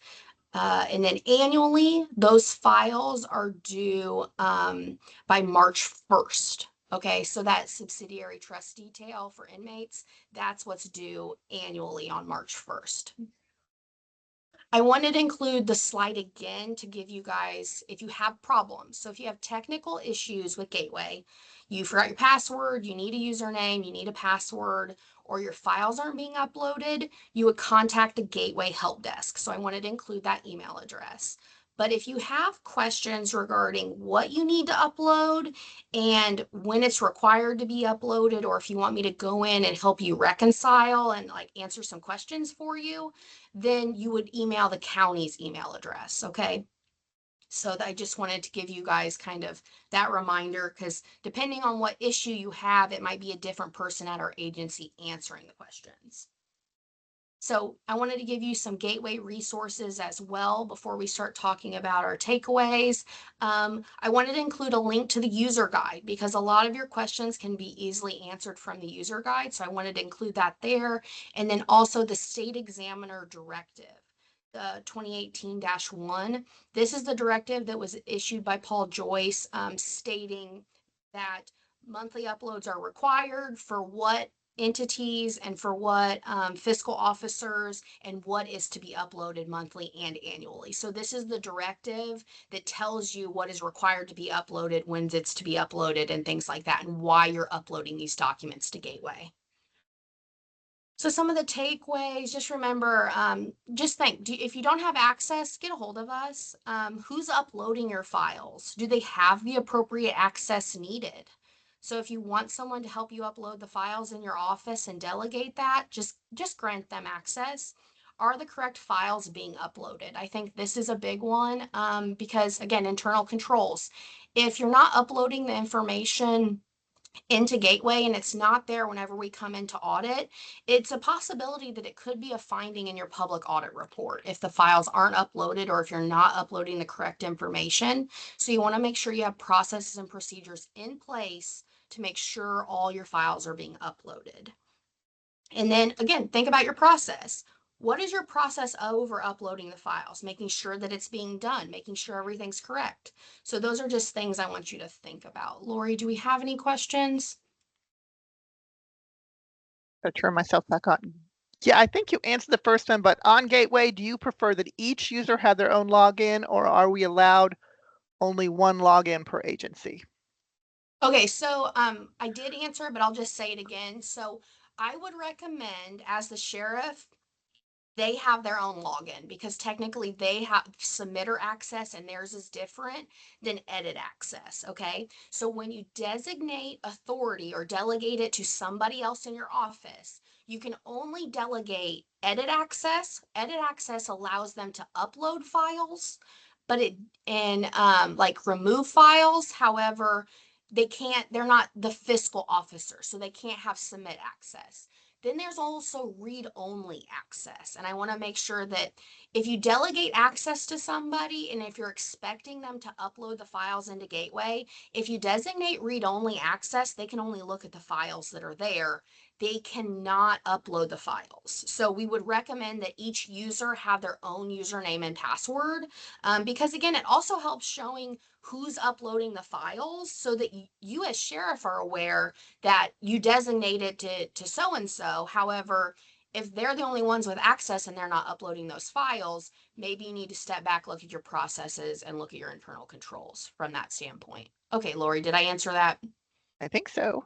And then annually, those files are due by March 1st. Okay, so that subsidiary trust detail for inmates, that's what's due annually on March 1st. I wanted to include the slide again to give you guys, if you have problems. So if you have technical issues with Gateway, you forgot your password, you need a username, you need a password, or your files aren't being uploaded, you would contact the Gateway help desk. So I wanted to include that email address. But if you have questions regarding what you need to upload and when it's required to be uploaded, or if you want me to go in and help you reconcile and like answer some questions for you, then you would email the county's email address. Okay. So I just wanted to give you guys kind of that reminder because depending on what issue you have, it might be a different person at our agency answering the questions. So I wanted to give you some Gateway resources as well before we start talking about our takeaways. I wanted to include a link to the user guide because a lot of your questions can be easily answered from the user guide. So I wanted to include that there. And then also the state examiner directive, the 2018-1. This is the directive that was issued by Paul Joyce, stating that monthly uploads are required for what entities and for what fiscal officers and what is to be uploaded monthly and annually. So this is the directive that tells you what is required to be uploaded, when it's to be uploaded, and things like that, and why you're uploading these documents to Gateway. So some of the takeaways, just remember, just think, if you don't have access, get a hold of us. Who's uploading your files? Do they have the appropriate access needed? So if you want someone to help you upload the files in your office and delegate that, just grant them access. Are the correct files being uploaded? I think this is a big one because, again, internal controls. If you're not uploading the information into Gateway and it's not there whenever we come into audit, it's a possibility that it could be a finding in your public audit report if the files aren't uploaded or if you're not uploading the correct information. So you want to make sure you have processes and procedures in place to make sure all your files are being uploaded. And then again, think about your process. What is your process over uploading the files? Making sure that it's being done, making sure everything's correct. So those are just things I want you to think about. Lori, do we have any questions? I'll turn myself back on. Yeah, I think you answered the first one, but on Gateway, do you prefer that each user have their own login, or are we allowed only one login per agency? Okay, so I did answer, but I'll just say it again. So I would recommend as the sheriff, they have their own login because technically they have submitter access and theirs is different than edit access. Okay. So when you designate authority or delegate it to somebody else in your office, you can only delegate edit access. Edit access allows them to upload files, but it and like remove files. However, they're not the fiscal officer, so they can't have submit access. Then there's also read only access. And I want to make sure that if you delegate access to somebody and if you're expecting them to upload the files into Gateway, if you designate read only access, they can only look at the files that are there. They cannot upload the files. So we would recommend that each user have their own username and password because, again, it also helps showing who's uploading the files so that you as sheriff are aware that you designated to so and so. However, if they're the only ones with access and they're not uploading those files, maybe you need to step back, look at your processes, and look at your internal controls from that standpoint. Okay, Lori, did I answer that? I think so.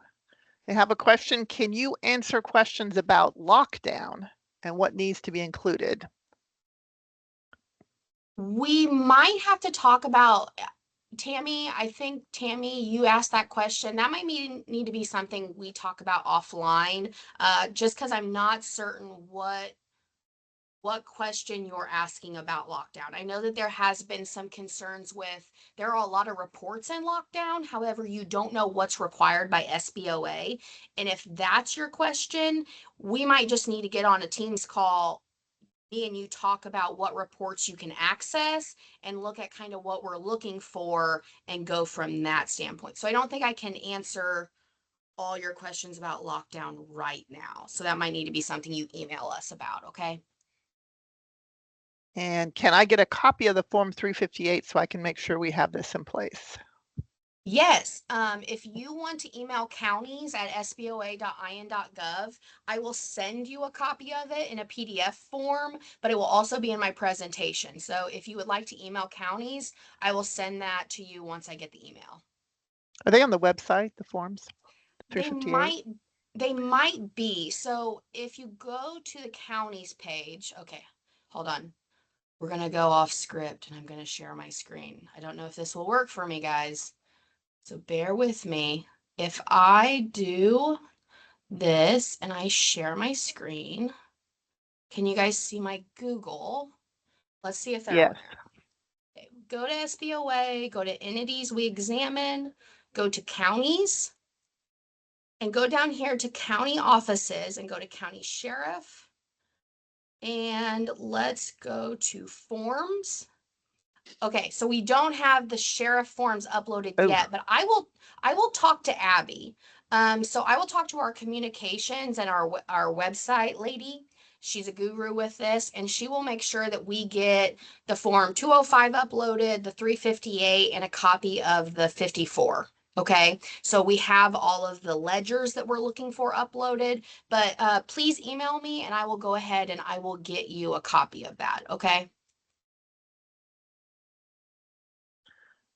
I have a question. Can you answer questions about lockdown and what needs to be included? We might have to talk about Tammy. I think Tammy, you asked that question. That might need to be something we talk about offline, just because I'm not certain what question you're asking about lockdown. I know that there has been some concerns with there are a lot of reports in lockdown. However, you don't know what's required by SBOA. And if that's your question, we might just need to get on a Teams call, me and you talk about what reports you can access and look at kind of what we're looking for and go from that standpoint. So I don't think I can answer all your questions about lockdown right now. So that might need to be something you email us about, okay? And can I get a copy of the Form 358 so I can make sure we have this in place? Yes, if you want to email counties at sboa.in.gov, I will send you a copy of it in a PDF form, but it will also be in my presentation. So if you would like to email counties, I will send that to you once I get the email. Are they on the website, the forms? They 358? might they might be. So if you go to the counties page, okay, hold on. We're gonna go off script and I'm gonna share my screen. I don't know if this will work for me, guys. So bear with me. If I do this and I share my screen, can you guys see my Google? Let's see if that Yes. works. Okay, go to SBOA, go to entities we examine, go to counties, and go down here to county offices and go to county sheriff. And let's go to forms. Okay, so we don't have the sheriff forms uploaded Oh, yet, but I will talk to Abby. So I will talk to our communications and our website lady. She's a guru with this, and she will make sure that we get the form 205 uploaded, the 358, and a copy of the 54. Okay, so we have all of the ledgers that we're looking for uploaded, but please email me and I will go ahead and I will get you a copy of that. Okay.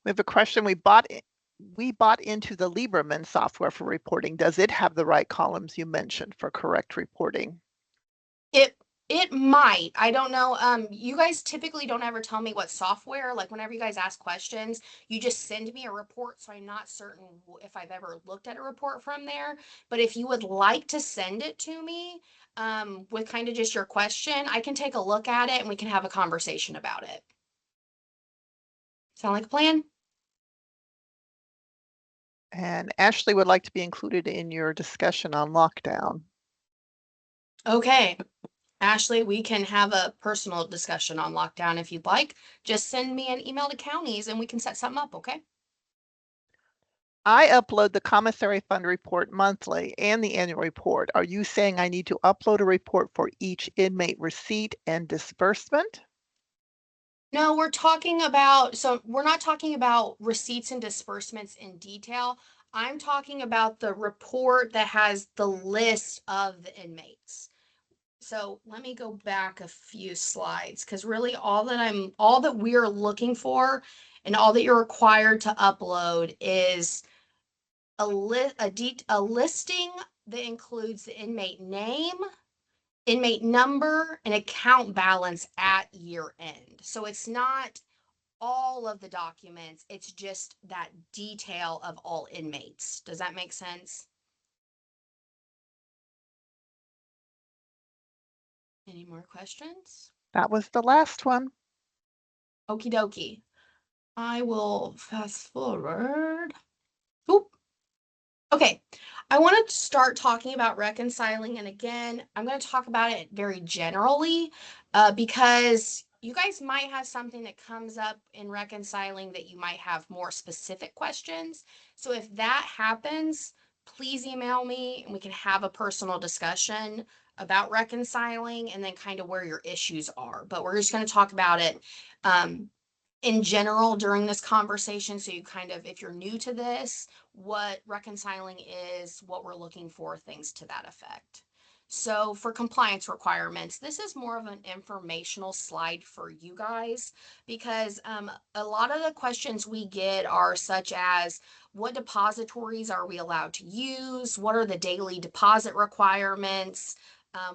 we have a question. We bought into the Lieberman software for reporting. Does it have the right columns you mentioned for correct reporting? It it might. I don't know. You guys typically don't ever tell me what software. Like whenever you guys ask questions, you just send me a report, so I'm not certain if I've ever looked at a report from there. But if you would like to send it to me, with kind of just your question, I can take a look at it and we can have a conversation about it. Sound like a plan? And Ashley would like to be included in your discussion on lockdown. Okay, Ashley, we can have a personal discussion on lockdown if you'd like. Just send me an email to counties and we can set something up, okay? I upload the commissary fund report monthly and the annual report. Are you saying I need to upload a report for each inmate receipt and disbursement? No, we're talking about, so we're not talking about receipts and disbursements in detail. I'm talking about the report that has the list of the inmates. So let me go back a few slides because really all that we're looking for and all that you're required to upload is a listing that includes the inmate name, inmate number, and account balance at year end. So it's not all of the documents, it's just that detail of all inmates. Does that make sense? Any more questions? That was the last one. Okie dokie. I will fast forward. Oop. Okay, I want to start talking about reconciling. And again, I'm going to talk about it very generally because you guys might have something that comes up in reconciling that you might have more specific questions. So if that happens, please email me and we can have a personal discussion about reconciling and then kind of where your issues are. But we're just going to talk about it um, in general during this conversation. So you kind of, if you're new to this, what reconciling is, what we're looking for, things to that effect. So for compliance requirements, this is more of an informational slide for you guys because a lot of the questions we get are such as what depositories are we allowed to use? What are the daily deposit requirements?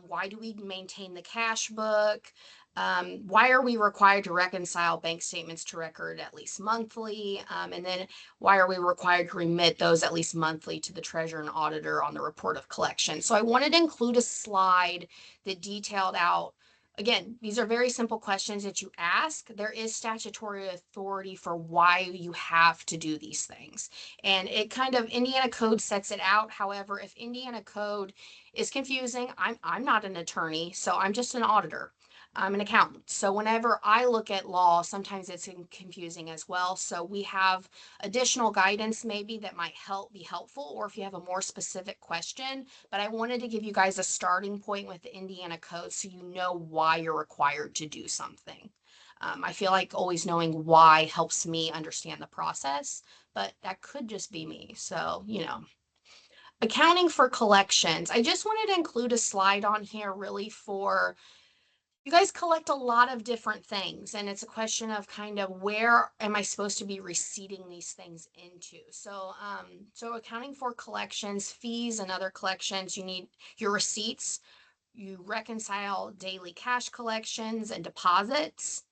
Why do we maintain the cash book? Why are we required to reconcile bank statements to record at least monthly? And then why are we required to remit those at least monthly to the treasurer and auditor on the report of collection? So I wanted to include a slide that detailed out. Again, these are very simple questions that you ask. There is statutory authority for why you have to do these things. And it kind of, Indiana code sets it out. However, if Indiana code is confusing, I'm not an attorney, so I'm just an auditor. I'm an accountant. So whenever I look at law, sometimes it's confusing as well. So we have additional guidance maybe that might be helpful, or if you have a more specific question. But I wanted to give you guys a starting point with the Indiana code so you know why you're required to do something. I feel like always knowing why helps me understand the process, but that could just be me. So, accounting for collections. I just wanted to include a slide on here really for you guys collect a lot of different things, and it's a question of kind of where am I supposed to be receipting these things into. So accounting for collections, fees, and other collections, you need your receipts. You reconcile daily cash collections and deposits,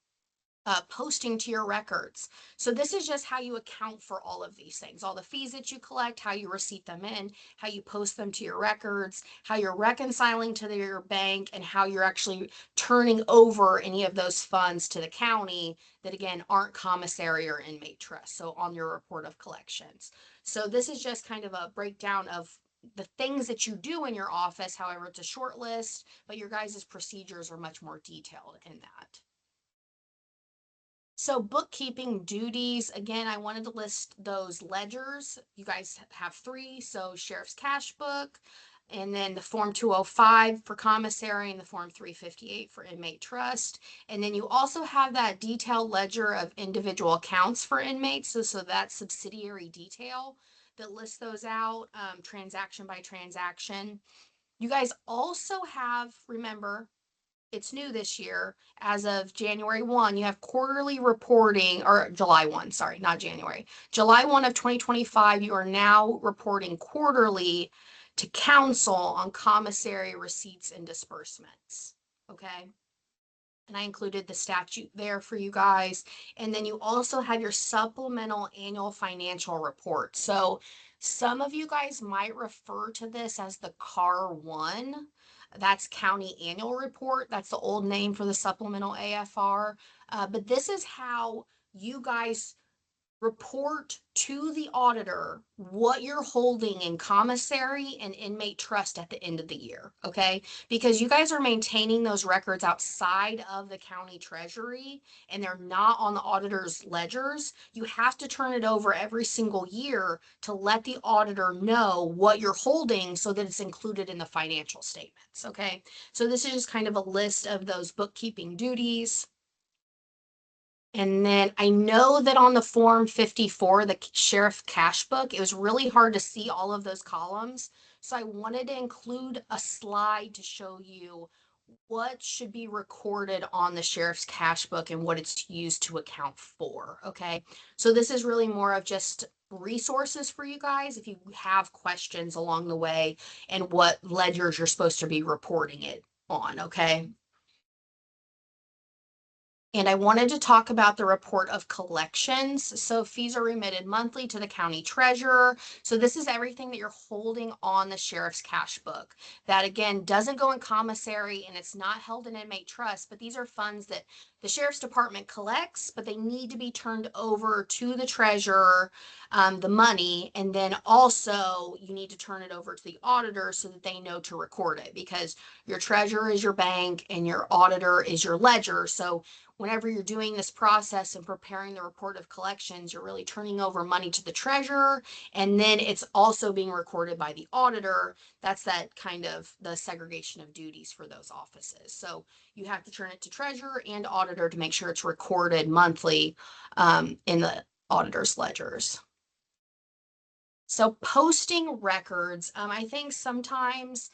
posting to your records. So this is just how you account for all of these things, all the fees that you collect, how you receipt them in, how you post them to your records, how you're reconciling to your bank, and how you're actually turning over any of those funds to the county that again aren't commissary or inmate trust. So on your report of collections. So this is just kind of a breakdown of the things that you do in your office. However, it's a short list, but your guys' procedures are much more detailed in that. So bookkeeping duties, again, I wanted to list those ledgers. You guys have three. So sheriff's cash book, and then the form 205 for commissary and the form 358 for inmate trust. And then you also have that detailed ledger of individual accounts for inmates. So that subsidiary detail that lists those out, transaction by transaction. You guys also have, remember, it's new this year. As of January 1, you have quarterly reporting, or July 1, sorry, not January. July 1 of 2025, you are now reporting quarterly to council on commissary receipts and disbursements. Okay. And I included the statute there for you guys. And then you also have your supplemental annual financial report. So some of you guys might refer to this as the CAR 1. That's County Annual Report. That's the old name for the supplemental AFR. But this is how you guys report to the auditor what you're holding in commissary and inmate trust at the end of the year, okay? Because you guys are maintaining those records outside of the county treasury and they're not on the auditor's ledgers. You have to turn it over every single year to let the auditor know what you're holding so that it's included in the financial statements, okay? So this is just kind of a list of those bookkeeping duties. And then I know that on the Form 54, the sheriff cash book, it was really hard to see all of those columns. So I wanted to include a slide to show you what should be recorded on the sheriff's cash book and what it's used to account for. Okay. So this is really more of just resources for you guys if you have questions along the way and what ledgers you're supposed to be reporting it on. Okay. And I wanted to talk about the report of collections. So fees are remitted monthly to the county treasurer. So this is everything that you're holding on the sheriff's cash book. That again doesn't go in commissary and it's not held in inmate trust, but these are funds that the sheriff's department collects, but they need to be turned over to the treasurer, the money, and then also you need to turn it over to the auditor so that they know to record it because your treasurer is your bank and your auditor is your ledger. So whenever you're doing this process and preparing the report of collections, you're really turning over money to the treasurer, and then it's also being recorded by the auditor. That's that kind of the segregation of duties for those offices. So you have to turn it to treasurer and auditor to make sure it's recorded monthly in the auditor's ledgers. So posting records, I think sometimes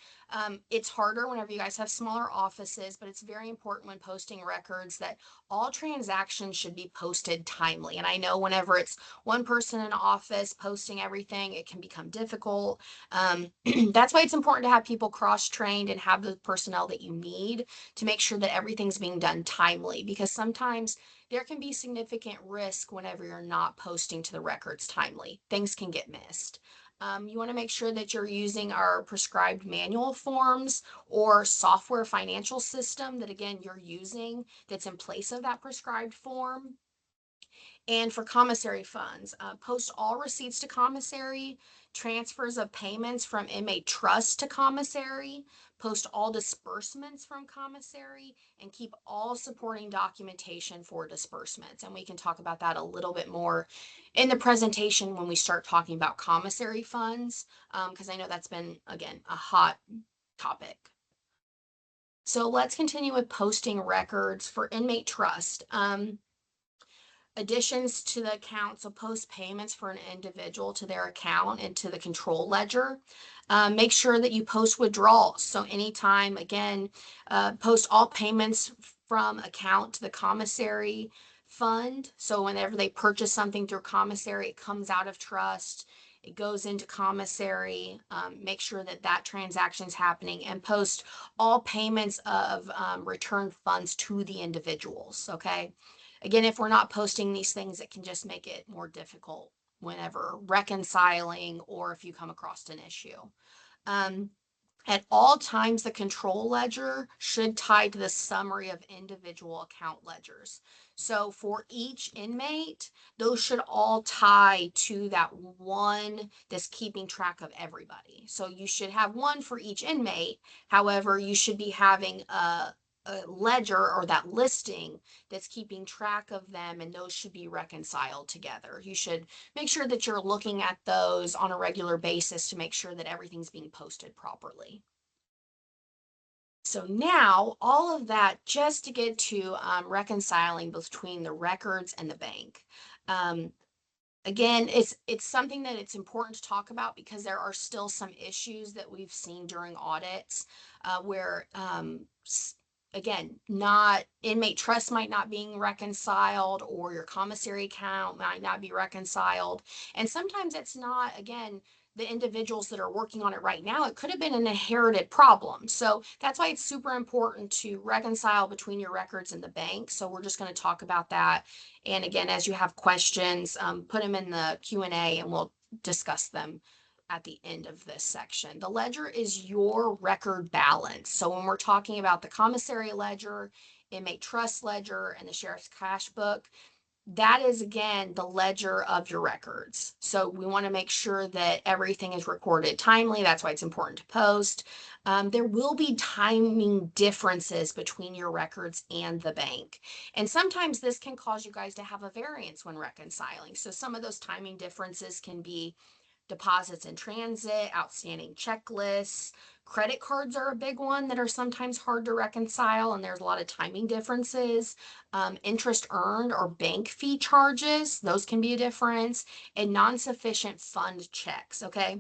it's harder whenever you guys have smaller offices, but it's very important when posting records that all transactions should be posted timely. And I know whenever it's one person in office posting everything, it can become difficult. That's why it's important to have people cross-trained and have the personnel that you need to make sure that everything's being done timely, because sometimes there can be significant risk whenever you're not posting to the records timely. Things can get missed. You want to make sure that you're using our prescribed manual forms or software financial system that, again, you're using that's in place of that prescribed form. And for commissary funds, post all receipts to commissary, transfers of payments from inmate trust to commissary, post all disbursements from commissary, and keep all supporting documentation for disbursements. And we can talk about that a little bit more in the presentation when we start talking about commissary funds, because I know that's been, again, a hot topic. So let's continue with posting records for inmate trust. Additions to the account, so post payments for an individual to their account and to the control ledger. Make sure that you post withdrawals. So anytime, again, post all payments from account to the commissary fund. So whenever they purchase something through commissary, it comes out of trust. It goes into commissary. Make sure that that transaction is happening and post all payments of return funds to the individuals. Okay. Again, if we're not posting these things, it can just make it more difficult whenever reconciling or if you come across an issue. Um, at all times, the control ledger should tie to the summary of individual account ledgers. So for each inmate, those should all tie to that one that's keeping track of everybody. So you should have one for each inmate. However, you should be having a ledger or that listing that's keeping track of them, and those should be reconciled together. You should make sure that you're looking at those on a regular basis to make sure that everything's being posted properly. So now all of that just to get to reconciling between the records and the bank. Um, Again, it's something that it's important to talk about because there are still some issues that we've seen during audits where again, not inmate trust might not being reconciled or your commissary account might not be reconciled. And sometimes it's not, again, the individuals that are working on it right now. It could have been an inherited problem. So that's why it's super important to reconcile between your records and the bank. So we're just going to talk about that. And again, as you have questions, put them in the Q&A and we'll discuss them at the end of this section. The ledger is your record balance. So when we're talking about the commissary ledger, inmate trust ledger, and the sheriff's cash book, that is again the ledger of your records. So we want to make sure that everything is recorded timely. That's why it's important to post. There will be timing differences between your records and the bank. And sometimes this can cause you guys to have a variance when reconciling. So some of those timing differences can be deposits in transit, outstanding checklists. Credit cards are a big one that are sometimes hard to reconcile, and there's a lot of timing differences. Interest earned or bank fee charges, those can be a difference, and non sufficient fund checks. Okay.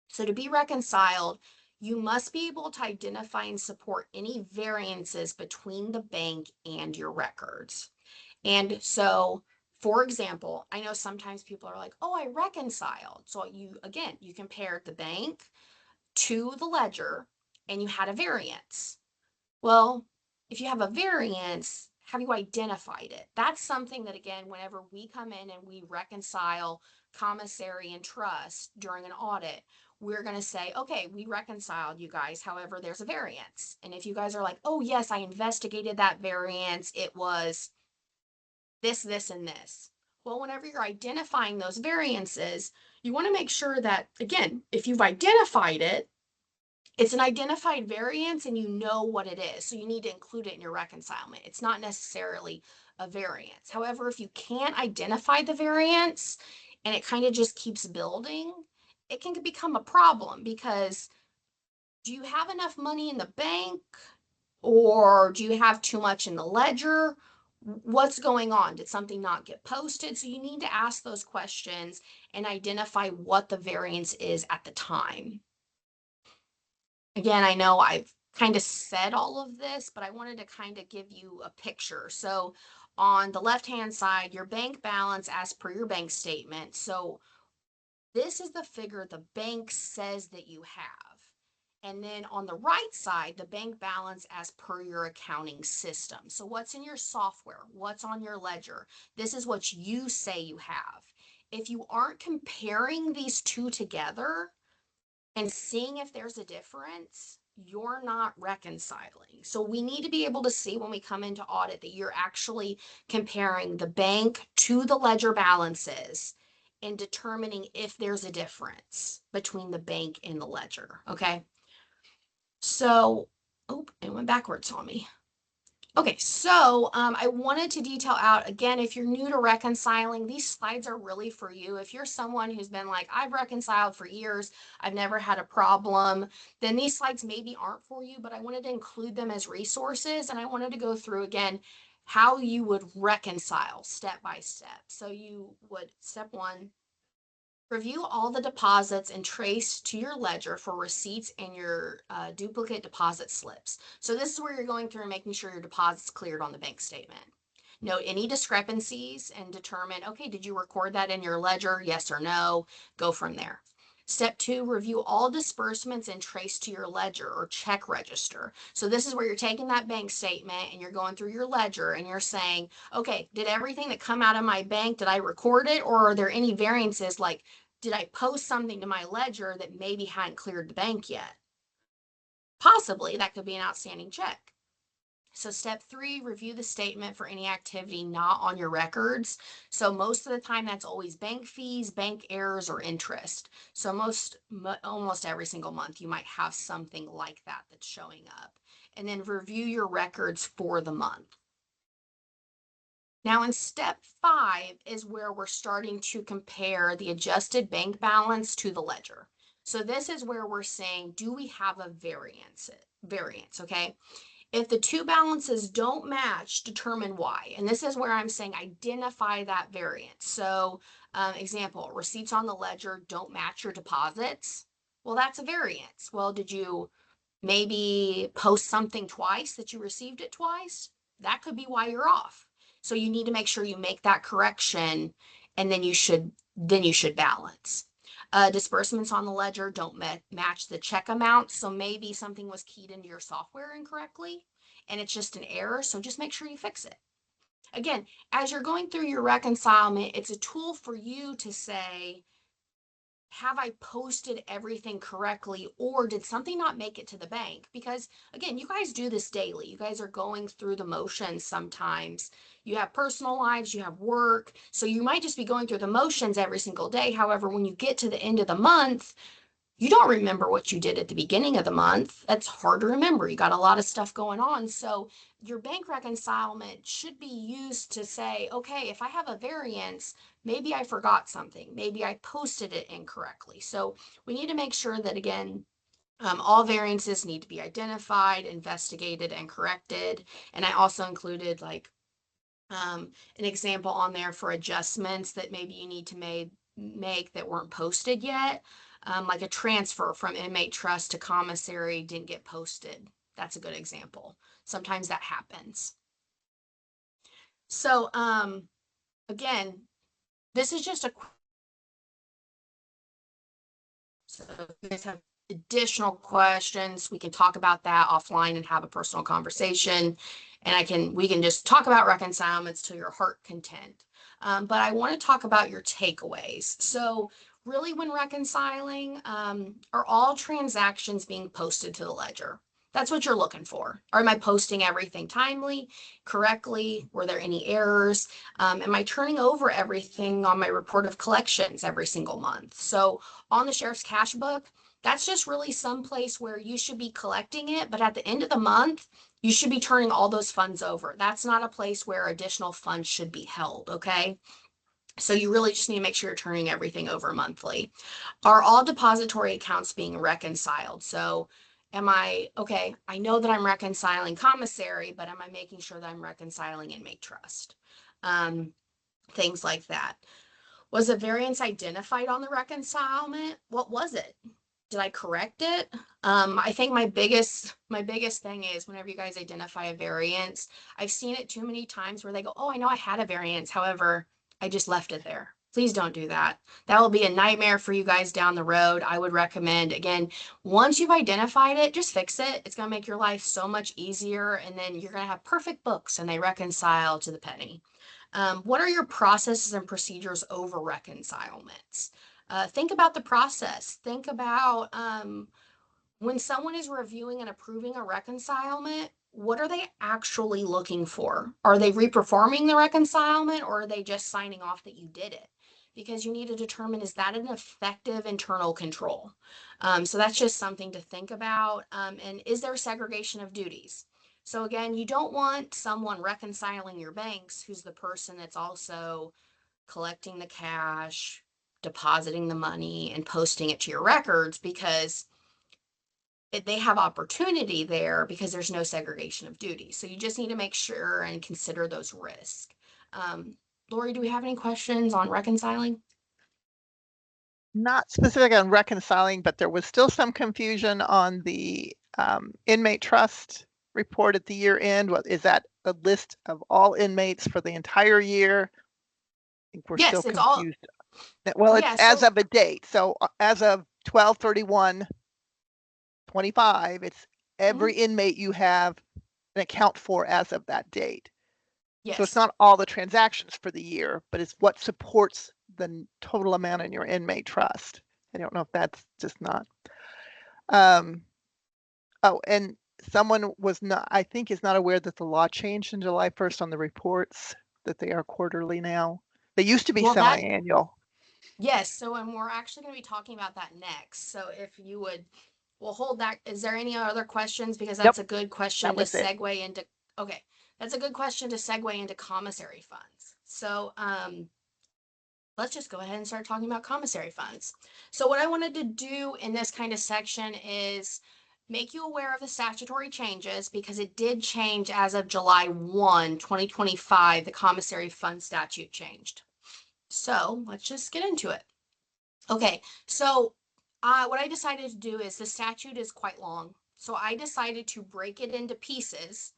So to be reconciled, you must be able to identify and support any variances between the bank and your records. And so, for example, I know sometimes people are like, oh, I reconciled. So again, you compared the bank to the ledger and you had a variance. Well, if you have a variance, have you identified it? That's something that, again, whenever we come in and we reconcile commissary and trust during an audit, we're going to say, okay, we reconciled you guys. However, there's a variance. And if you guys are like, oh, yes, I investigated that variance, it was this, this, and this. Well, whenever you're identifying those variances, you want to make sure that, again, if you've identified it, it's an identified variance and you know what it is. So you need to include it in your reconcilement. It's not necessarily a variance. However, if you can't identify the variance and it kind of just keeps building, it can become a problem because do you have enough money in the bank? Or do you have too much in the ledger? What's going on? Did something not get posted? So you need to ask those questions and identify what the variance is at the time. Again, I know I've kind of said all of this, but I wanted to kind of give you a picture. So on the left-hand side, your bank balance as per your bank statement. So this is the figure the bank says that you have. And then on the right side, the bank balance as per your accounting system. So what's in your software? What's on your ledger? This is what you say you have. If you aren't comparing these two together and seeing if there's a difference, you're not reconciling. So we need to be able to see when we come into audit that you're actually comparing the bank to the ledger balances and determining if there's a difference between the bank and the ledger. Okay. So, oh, it went backwards on me. Okay, so I wanted to detail out again, if you're new to reconciling, these slides are really for you. If you're someone who's been like, I've reconciled for years, I've never had a problem, then these slides maybe aren't for you, but I wanted to include them as resources. And I wanted to go through again how you would reconcile step by step. So you would, step one, review all the deposits and trace to your ledger for receipts and your duplicate deposit slips. So this is where you're going through and making sure your deposit's cleared on the bank statement. Note any discrepancies and determine, okay, did you record that in your ledger? Yes or no? Go from there. Step two, review all disbursements and trace to your ledger or check register. So this is where you're taking that bank statement and you're going through your ledger and you're saying, okay, did everything that come out of my bank, did I record it? Or are there any variances like, did I post something to my ledger that maybe hadn't cleared the bank yet? Possibly that could be an outstanding check. So step three, review the statement for any activity not on your records. So most of the time that's always bank fees, bank errors, or interest. So almost every single month you might have something like that that's showing up. And then review your records for the month. Now in step five is where we're starting to compare the adjusted bank balance to the ledger. So this is where we're saying, do we have a variance, okay? If the two balances don't match, determine why. And this is where I'm saying identify that variance. So example, receipts on the ledger don't match your deposits. Well, that's a variance. Well, did you maybe post something twice that you received it twice? That could be why you're off. So you need to make sure you make that correction and then you should balance. Disbursements on the ledger don't match the check amount. So maybe something was keyed into your software incorrectly and it's just an error. So just make sure you fix it. Again, as you're going through your reconcilement, it's a tool for you to say, have I posted everything correctly, or did something not make it to the bank? Because again, you guys do this daily. You guys are going through the motions sometimes. You have personal lives, you have work. So you might just be going through the motions every single day. However, when you get to the end of the month, you don't remember what you did at the beginning of the month. That's hard to remember. You got a lot of stuff going on. So your bank reconcilement should be used to say, okay, if I have a variance, maybe I forgot something. Maybe I posted it incorrectly. So we need to make sure that, again, all variances need to be identified, investigated, and corrected. And I also included like an example on there for adjustments that maybe you need to make that weren't posted yet. Like a transfer from inmate trust to commissary didn't get posted. That's a good example. Sometimes that happens. So, again, this is just a So if you guys have additional questions, we can talk about that offline and have a personal conversation. And we can just talk about reconcilements to your heart content. But I want to talk about your takeaways. So really when reconciling, are all transactions being posted to the ledger? That's what you're looking for. Or am I posting everything timely, correctly? Were there any errors? Am I turning over everything on my report of collections every single month? So on the sheriff's cash book, that's just really some place where you should be collecting it, but at the end of the month, you should be turning all those funds over. That's not a place where additional funds should be held, okay? So you really just need to make sure you're turning everything over monthly. Are all depository accounts being reconciled? So okay, I know that I'm reconciling commissary, but am I making sure that I'm reconciling inmate trust? Um, Things like that. Was a variance identified on the reconcilement? What was it? Did I correct it? I think my biggest thing is whenever you guys identify a variance, I've seen it too many times where they go, "Oh, I know I had a variance. However, I just left it there." Please don't do that. That will be a nightmare for you guys down the road. I would recommend, again, once you've identified it, just fix it. It's going to make your life so much easier. And then you're going to have perfect books and they reconcile to the penny. What are your processes and procedures over reconcilements? Think about the process. Think about when someone is reviewing and approving a reconcilement, what are they actually looking for? Are they reperforming the reconcilement or are they just signing off that you did it? Because you need to determine, is that an effective internal control? So that's just something to think about. And is there segregation of duties? So again, you don't want someone reconciling your banks who's the person that's also collecting the cash, depositing the money, and posting it to your records because they have opportunity there because there's no segregation of duties. So you just need to make sure and consider those risks. Um, Lori, do we have any questions on reconciling? Not specific on reconciling, but there was still some confusion on the inmate trust report at the year end. What is that, a list of all inmates for the entire year? I think we're still Yes, it's all, confused. Well, it's yeah. as So of a date. So as of 12/31/25, it's mhm, every inmate you have an account for as of that date. So it's yes. not all the transactions for the year, but it's what supports the total amount in your inmate trust. I don't know if that's just not. Um, oh, and someone was not, I think, is not aware that the law changed in July 1st on the reports, that they are quarterly now. They used to be Well, that, semi-annual. yes. So, and we're actually going to be talking about that next. So if you would, we'll hold that. Is there any other questions? Because Nope, that's a good that question to was it. segue into, okay. That's a good question to segue into commissary funds. So, let's just go ahead and start talking about commissary funds. So what I wanted to do in this kind of section is make you aware of the statutory changes because it did change as of July 1, 2025. The commissary fund statute changed. So let's just get into it. Okay, so what I decided to do is the statute is quite long. So I decided to break it into pieces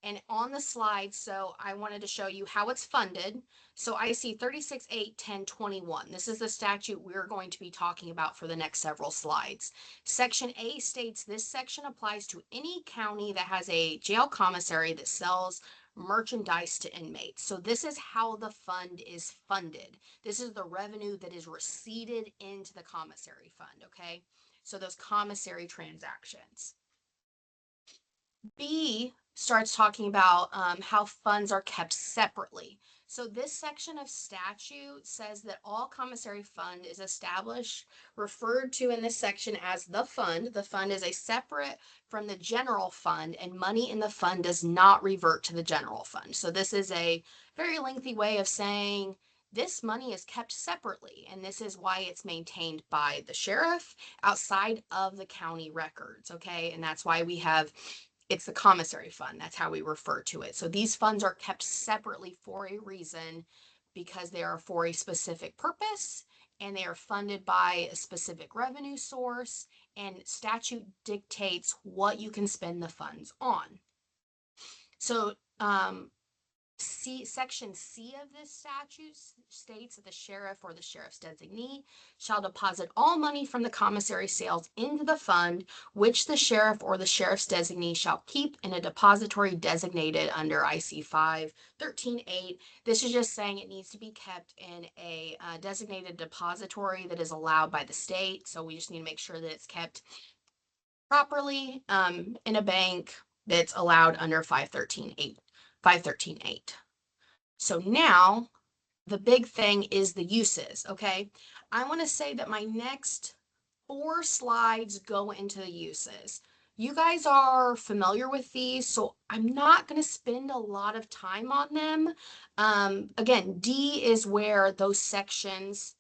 And on the slide, so I wanted to show you how it's funded. So I see 36.8.10.21. This is the statute we're going to be talking about for the next several slides. Section A states this section applies to any county that has a jail commissary that sells merchandise to inmates. So this is how the fund is funded. This is the revenue that is receipted into the commissary fund, okay? So those commissary transactions. B starts talking about how funds are kept separately. So this section of statute says that all commissary fund is established, referred to in this section as the fund. The fund is a separate from the general fund, and money in the fund does not revert to the general fund. So this is a very lengthy way of saying this money is kept separately, and this is why it's maintained by the sheriff outside of the county records, okay? And that's why we have it's the commissary fund. That's how we refer to it. So these funds are kept separately for a reason because they are for a specific purpose and they are funded by a specific revenue source, and statute dictates what you can spend the funds on. So Section C of this statute states that the sheriff or the sheriff's designee shall deposit all money from the commissary sales into the fund, which the sheriff or the sheriff's designee shall keep in a depository designated under IC 513.8. This is just saying it needs to be kept in a designated depository that is allowed by the state. So we just need to make sure that it's kept properly in a bank that's allowed under 513.8. 513.8. So now the big thing is the uses, okay? I want to say that my next 4 slides go into the uses. You guys are familiar with these, so I'm not going to spend a lot of time on them. Again, D is where those sections,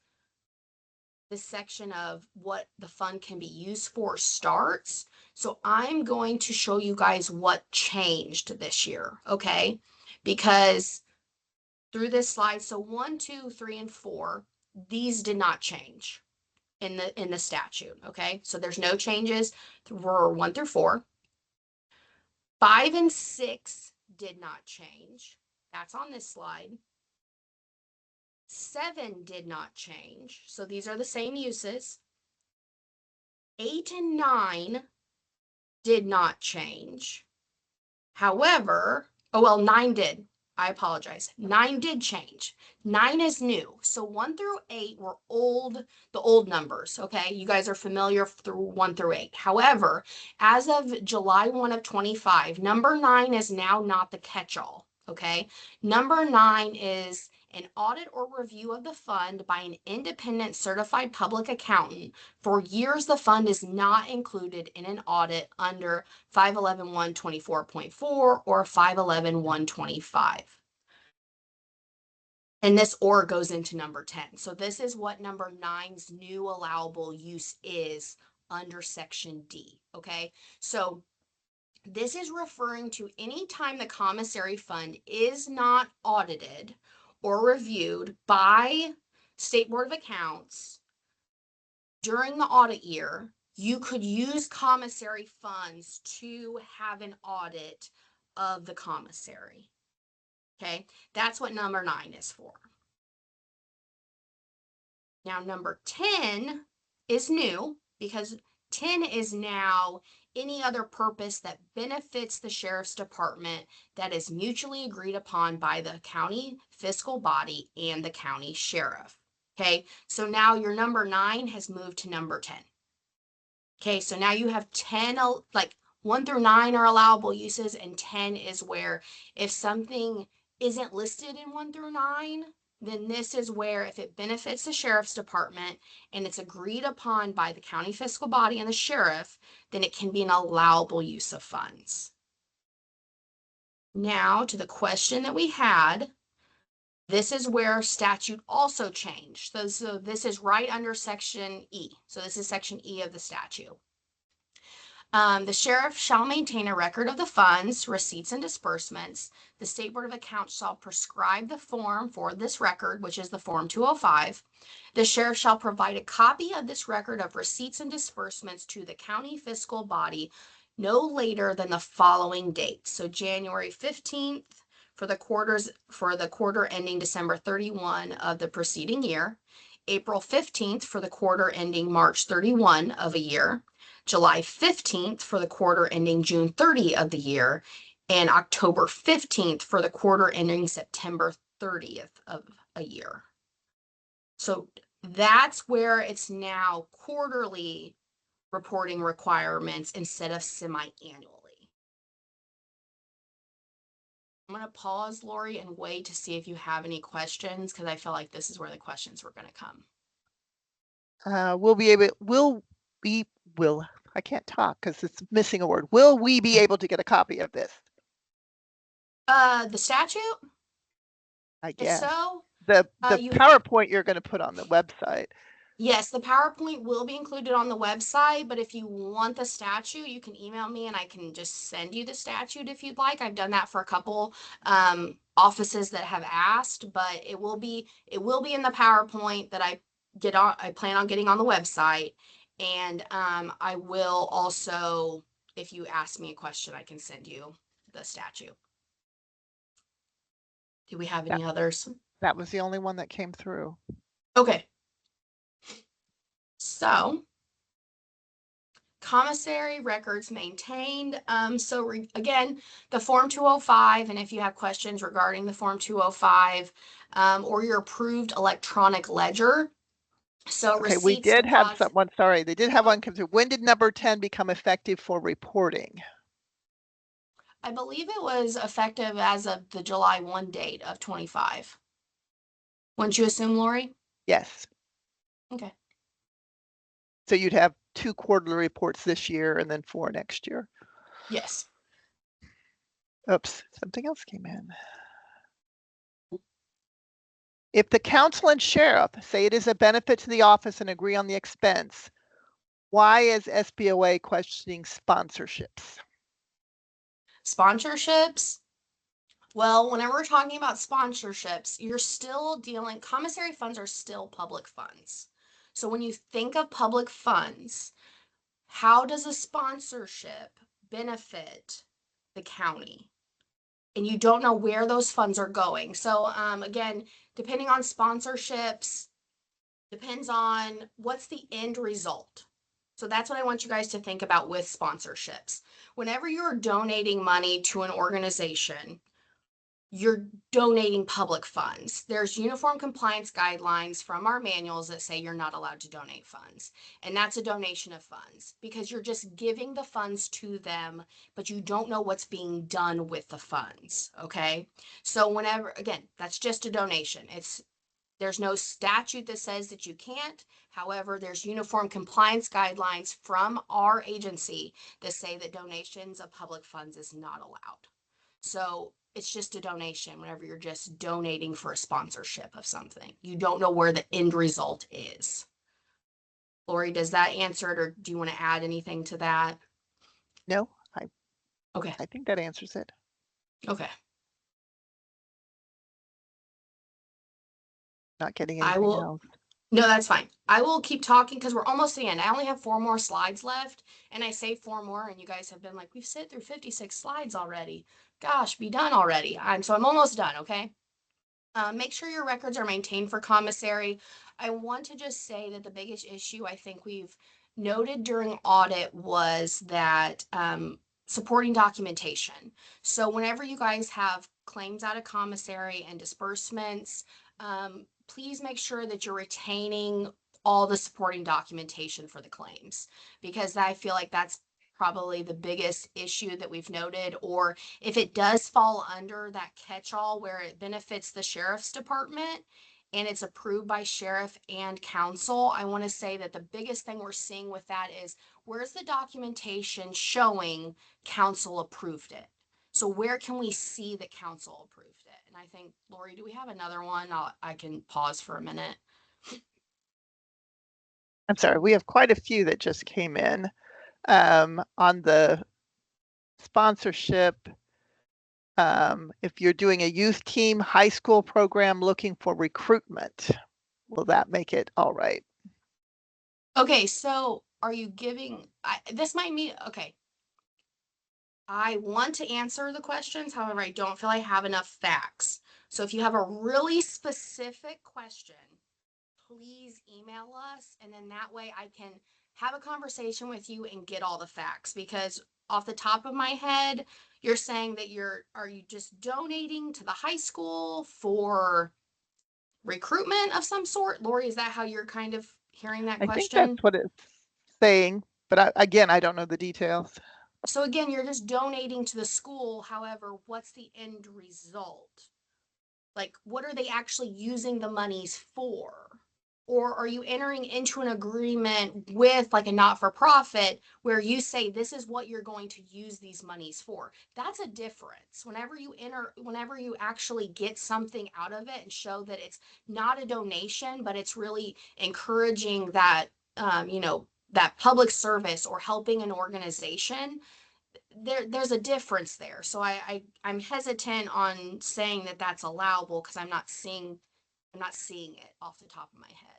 this section of what the fund can be used for starts. So I'm going to show you guys what changed this year, okay? Because through this slide, so 1, 2, 3, and 4, these did not change in the statute, okay? So there's no changes for 1 through 4. 5 and 6 did not change. That's on this slide. 7 did not change. So these are the same uses. 8 and 9 did not change. However, 9 did. I apologize. 9 did change. 9 is new. So 1 through 8 were the old numbers, okay? You guys are familiar through 1 through 8. However, as of July 1 of 25, number 9 is now not the catch-all, okay? Number 9 is an audit or review of the fund by an independent certified public accountant. For years, the fund is not included in an audit under 511.124.4 or 511.125. And this or goes into number 10. So this is what number 9's new allowable use is under section D, okay? So this is referring to any time the commissary fund is not audited or reviewed by State Board of Accounts during the audit year. You could use commissary funds to have an audit of the commissary. Okay, that's what number 9 is for. Now, number 10 is new because 10 is now any other purpose that benefits the sheriff's department that is mutually agreed upon by the county fiscal body and the county sheriff. Okay, so now your number 9 has moved to number 10. Okay, so now you have 10, like 1 through 9 are allowable uses, and 10 is where if something isn't listed in 1 through 9, then this is where if it benefits the sheriff's department and it's agreed upon by the county fiscal body and the sheriff, then it can be an allowable use of funds. Now to the question that we had, this is where statute also changed. So this is right under section E. So this is section E of the statute. The sheriff shall maintain a record of the funds, receipts, and disbursements. The State Board of Accounts shall prescribe the form for this record, which is the Form 205. The sheriff shall provide a copy of this record of receipts and disbursements to the county fiscal body no later than the following date. So January 15th for the quarter ending December 31 of the preceding year, April 15th for the quarter ending March 31 of a year, July 15th for the quarter ending June 30 of the year, and October 15th for the quarter ending September 30th of a year. So that's where it's now quarterly reporting requirements instead of semi-annually. I'm going to pause, Lori, and wait to see if you have any questions because I feel like this is where the questions were going to come. I can't talk because it's missing a word. Will we be able to get a copy of this? The statute? I If guess. so, The you PowerPoint you're going to put on the website. yes, the PowerPoint will be included on the website, but if you want the statute, you can email me and I can just send you the statute if you'd like. I've done that for a couple offices that have asked, but it will be in the PowerPoint that I plan on getting on the website. And I will also, if you ask me a question, I can send you the statute. Do we have any others? That was the only one that came through. Okay. So, commissary records maintained. Again, the Form 205, and if you have questions regarding the Form 205 or your approved electronic ledger. So Okay, we receipts, did have deposits. someone, sorry, they did have one come through. When did number 10 become effective for reporting? I believe it was effective as of the July 1 date of 25. Wouldn't you assume, Lori? Yes. Okay. So you'd have 2 quarterly reports this year and then 4 next year. Yes. Oops, something else came in. If the council and sheriff say it is a benefit to the office and agree on the expense, why is SBOA questioning sponsorships? Sponsorships. Well, whenever we're talking about sponsorships, you're still dealing, commissary funds are still public funds. So when you think of public funds, how does a sponsorship benefit the county? And you don't know where those funds are going. So again, depending on sponsorships, depends on what's the end result. So that's what I want you guys to think about with sponsorships. Whenever you're donating money to an organization, you're donating public funds. There's uniform compliance guidelines from our manuals that say you're not allowed to donate funds. And that's a donation of funds because you're just giving the funds to them, but you don't know what's being done with the funds. Okay. So whenever, again, that's just a donation. There's no statute that says that you can't. However, there's uniform compliance guidelines from our agency that say that donations of public funds is not allowed. So it's just a donation whenever you're just donating for a sponsorship of something. You don't know where the end result is. Lori, does that answer it, or do you want to add anything to that? No, Okay. I think that answers it. Okay. Not getting I anything will. else. No, that's fine. I will keep talking because we're almost to the end. I only have 4 more slides left, and I say 4 more, and you guys have been like, we've sit through 56 slides already. Gosh, be done already. So I'm almost done. Okay. Make sure your records are maintained for commissary. I want to just say that the biggest issue I think we've noted during audit was that supporting documentation. So whenever you guys have claims out of commissary and disbursements, please make sure that you're retaining all the supporting documentation for the claims, because I feel like that's probably the biggest issue that we've noted. Or if it does fall under that catch-all where it benefits the sheriff's department and it's approved by sheriff and council, I want to say that the biggest thing we're seeing with that is, where's the documentation showing council approved it? So where can we see that council approved it? And I think, Lori, do we have another one? I can pause for a minute. I'm sorry, we have quite a few that just came in. On the sponsorship, if you're doing a youth team, high school program looking for recruitment, will that make it all right? Okay, so are you giving, this might mean, okay. I want to answer the questions, however, I don't feel I have enough facts. So if you have a really specific question, please email us, and then that way I can have a conversation with you and get all the facts. Because off the top of my head, you're saying that are you just donating to the high school for recruitment of some sort? Lori, is that how you're kind of hearing that I think that's question? what it's saying, but again, I don't know the details. So again, you're just donating to the school. However, what's the end result? Like, what are they actually using the monies for? Or are you entering into an agreement with like a not for profit where you say this is what you're going to use these monies for? That's a difference. Whenever you actually get something out of it and show that it's not a donation, but it's really encouraging that, that public service or helping an organization, there's a difference there. So I'm hesitant on saying that that's allowable because I'm not seeing it off the top of my head.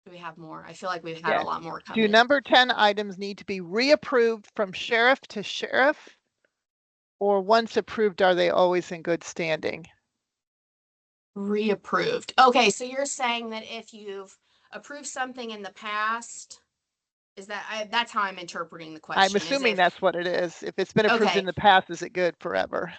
Do we have more? I feel like we've had a Yes. lot more come Do in. number 10 items need to be reapproved from sheriff to sheriff? Or once approved, are they always in good standing? Reapproved. Okay, so you're saying that if you've approved something in the past, that's how I'm interpreting the I'm question. Is assuming if that's what it is. If it's been approved in okay, the past, is it good forever?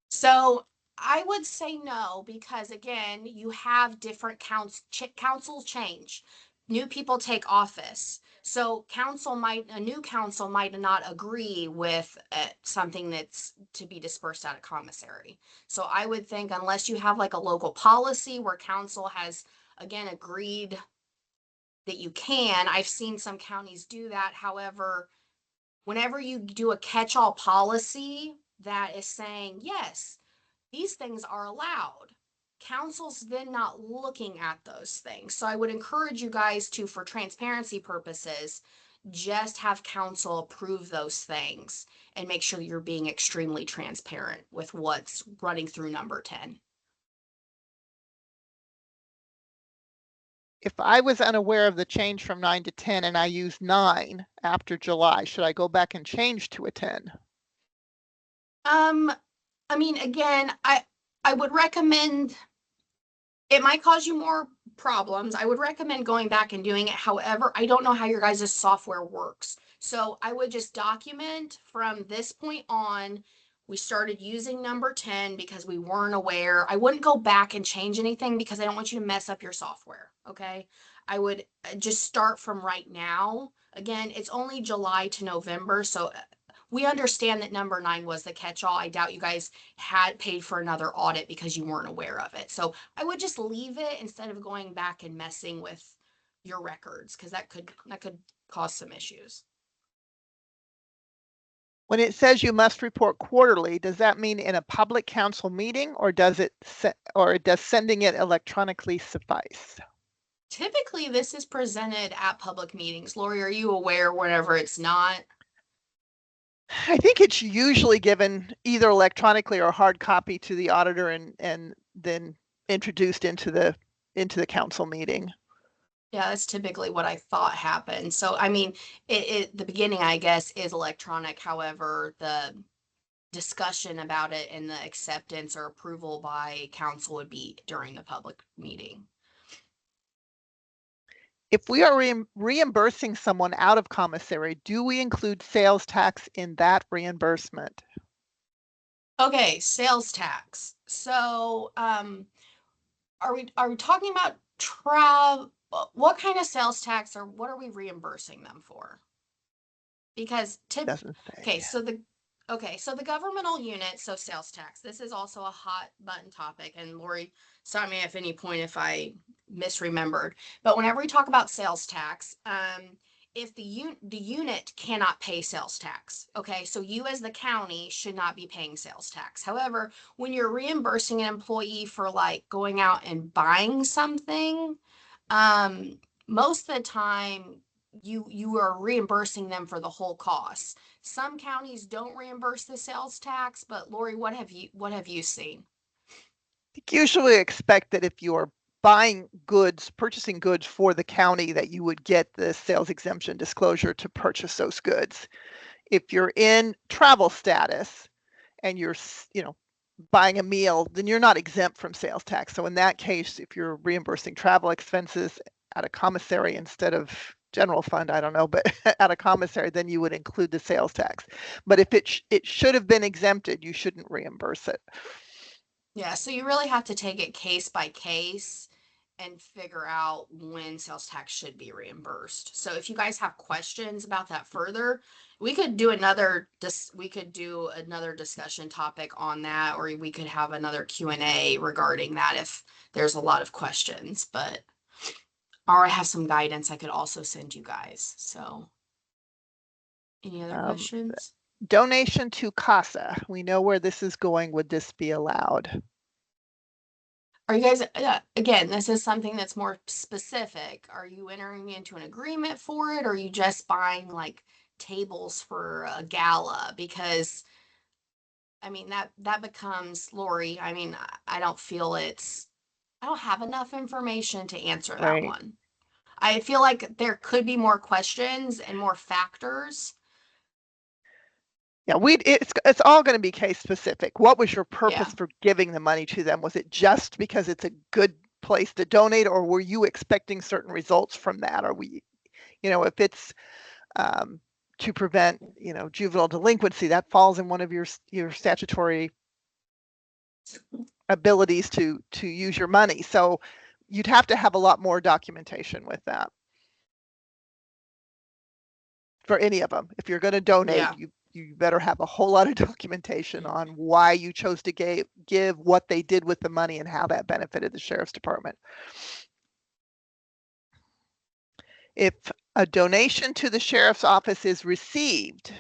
so I would say no because again, you have different councils change. New people take office. So a new council might not agree with something that's to be dispersed out of commissary. So I would think unless you have like a local policy where council has again agreed that you can, I've seen some counties do that. However, whenever you do a catch-all policy that is saying, yes, these things are allowed. Council's then not looking at those things. So I would encourage you guys to, for transparency purposes, just have council approve those things and make sure you're being extremely transparent with what's running through number 10. If I was unaware of the change from 9 to 10 and I used 9 after July, should I go back and change to a 10? Um, I mean, again, I would recommend it might cause you more problems. I would recommend going back and doing it. However, I don't know how your guys' software works. So I would just document from this point on. We started using number 10 because we weren't aware. I wouldn't go back and change anything because I don't want you to mess up your software. Okay. I would just start from right now. Again, it's only July to November. So we understand that number 9 was the catch all. I doubt you guys had paid for another audit because you weren't aware of it. So I would just leave it instead of going back and messing with your records because that could cause some issues. When it says you must report quarterly, does that mean in a public council meeting or does sending it electronically suffice? Typically, this is presented at public meetings. Lori, are you aware whenever it's not? I think it's usually given either electronically or hard copy to the auditor and then introduced into the council meeting. Yeah, that's typically what I thought happened. So, I mean, the beginning, I guess, is electronic. However, the discussion about it and the acceptance or approval by council would be during the public meeting. If we are reimbursing someone out of commissary, do we include sales tax in that reimbursement? Okay, sales tax. So, are we talking about what kind of sales tax or what are we reimbursing them for? Because Doesn't okay, say. so the governmental unit, so sales tax. This is also a hot button topic, and Lori, stop me at any point if I misremembered. But whenever we talk about sales tax, if the unit cannot pay sales tax, okay, so you as the county should not be paying sales tax. However, when you're reimbursing an employee for like going out and buying something, um, most of the time you are reimbursing them for the whole cost. Some counties don't reimburse the sales tax, but Lori, what have you seen? Usually expect that if you are buying goods, purchasing goods for the county, that you would get the sales exemption disclosure to purchase those goods. If you're in travel status and you're, buying a meal, then you're not exempt from sales tax. So in that case, if you're reimbursing travel expenses at a commissary instead of general fund, I don't know, but at a commissary, then you would include the sales tax. But if it should have been exempted, you shouldn't reimburse it. Yeah, so you really have to take it case by case and figure out when sales tax should be reimbursed. So if you guys have questions about that further, we could do another discussion topic on that, or we could have another Q&A regarding that if there's a lot of questions. But or I have some guidance I could also send you guys. So any other Um, questions? donation to CASA. We know where this is going. Would this be allowed? Are you guys, again, this is something that's more specific. Are you entering into an agreement for it, or are you just buying like tables for a gala? Because I mean that becomes Lori. I mean, I don't feel I don't have enough information to answer that Right. one. I feel like there could be more questions and more factors. Yeah, it's all going to be case specific. What was your Yeah. purpose for giving the money to them? Was it just because it's a good place to donate, or were you expecting certain results from that? Or if it's to prevent, juvenile delinquency, that falls in one of your statutory abilities to use your money. So you'd have to have a lot more documentation with that for any of them. If you're going to donate, Yeah. you better have a whole lot of documentation on why you chose to give, what they did with the money, and how that benefited the sheriff's department. If a donation to the sheriff's office is received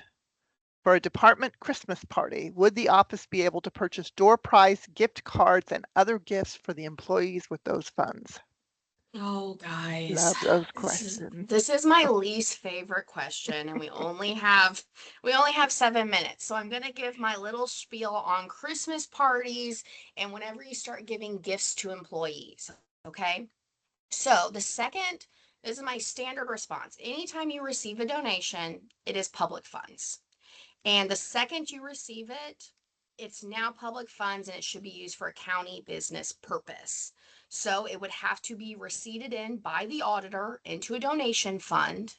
for a department Christmas party, would the office be able to purchase door prize, gift cards, and other gifts for the employees with those funds? Oh, guys, Love those this is questions. this is my least favorite question, and we only have 7 minutes. So I'm gonna give my little spiel on Christmas parties and whenever you start giving gifts to employees. Okay. So this is my standard response. Anytime you receive a donation, it is public funds. And the second you receive it, it's now public funds and it should be used for a county business purpose. So it would have to be receipted in by the auditor into a donation fund,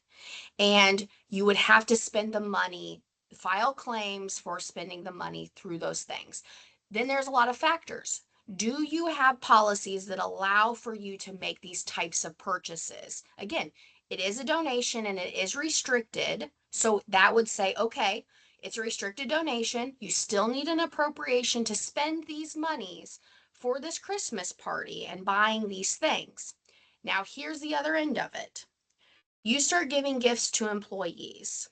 and you would have to spend the money, file claims for spending the money through those things. Then there's a lot of factors. Do you have policies that allow for you to make these types of purchases? Again, it is a donation and it is restricted. So that would say, okay, it's a restricted donation. You still need an appropriation to spend these monies for this Christmas party and buying these things. Now, here's the other end of it. You start giving gifts to employees.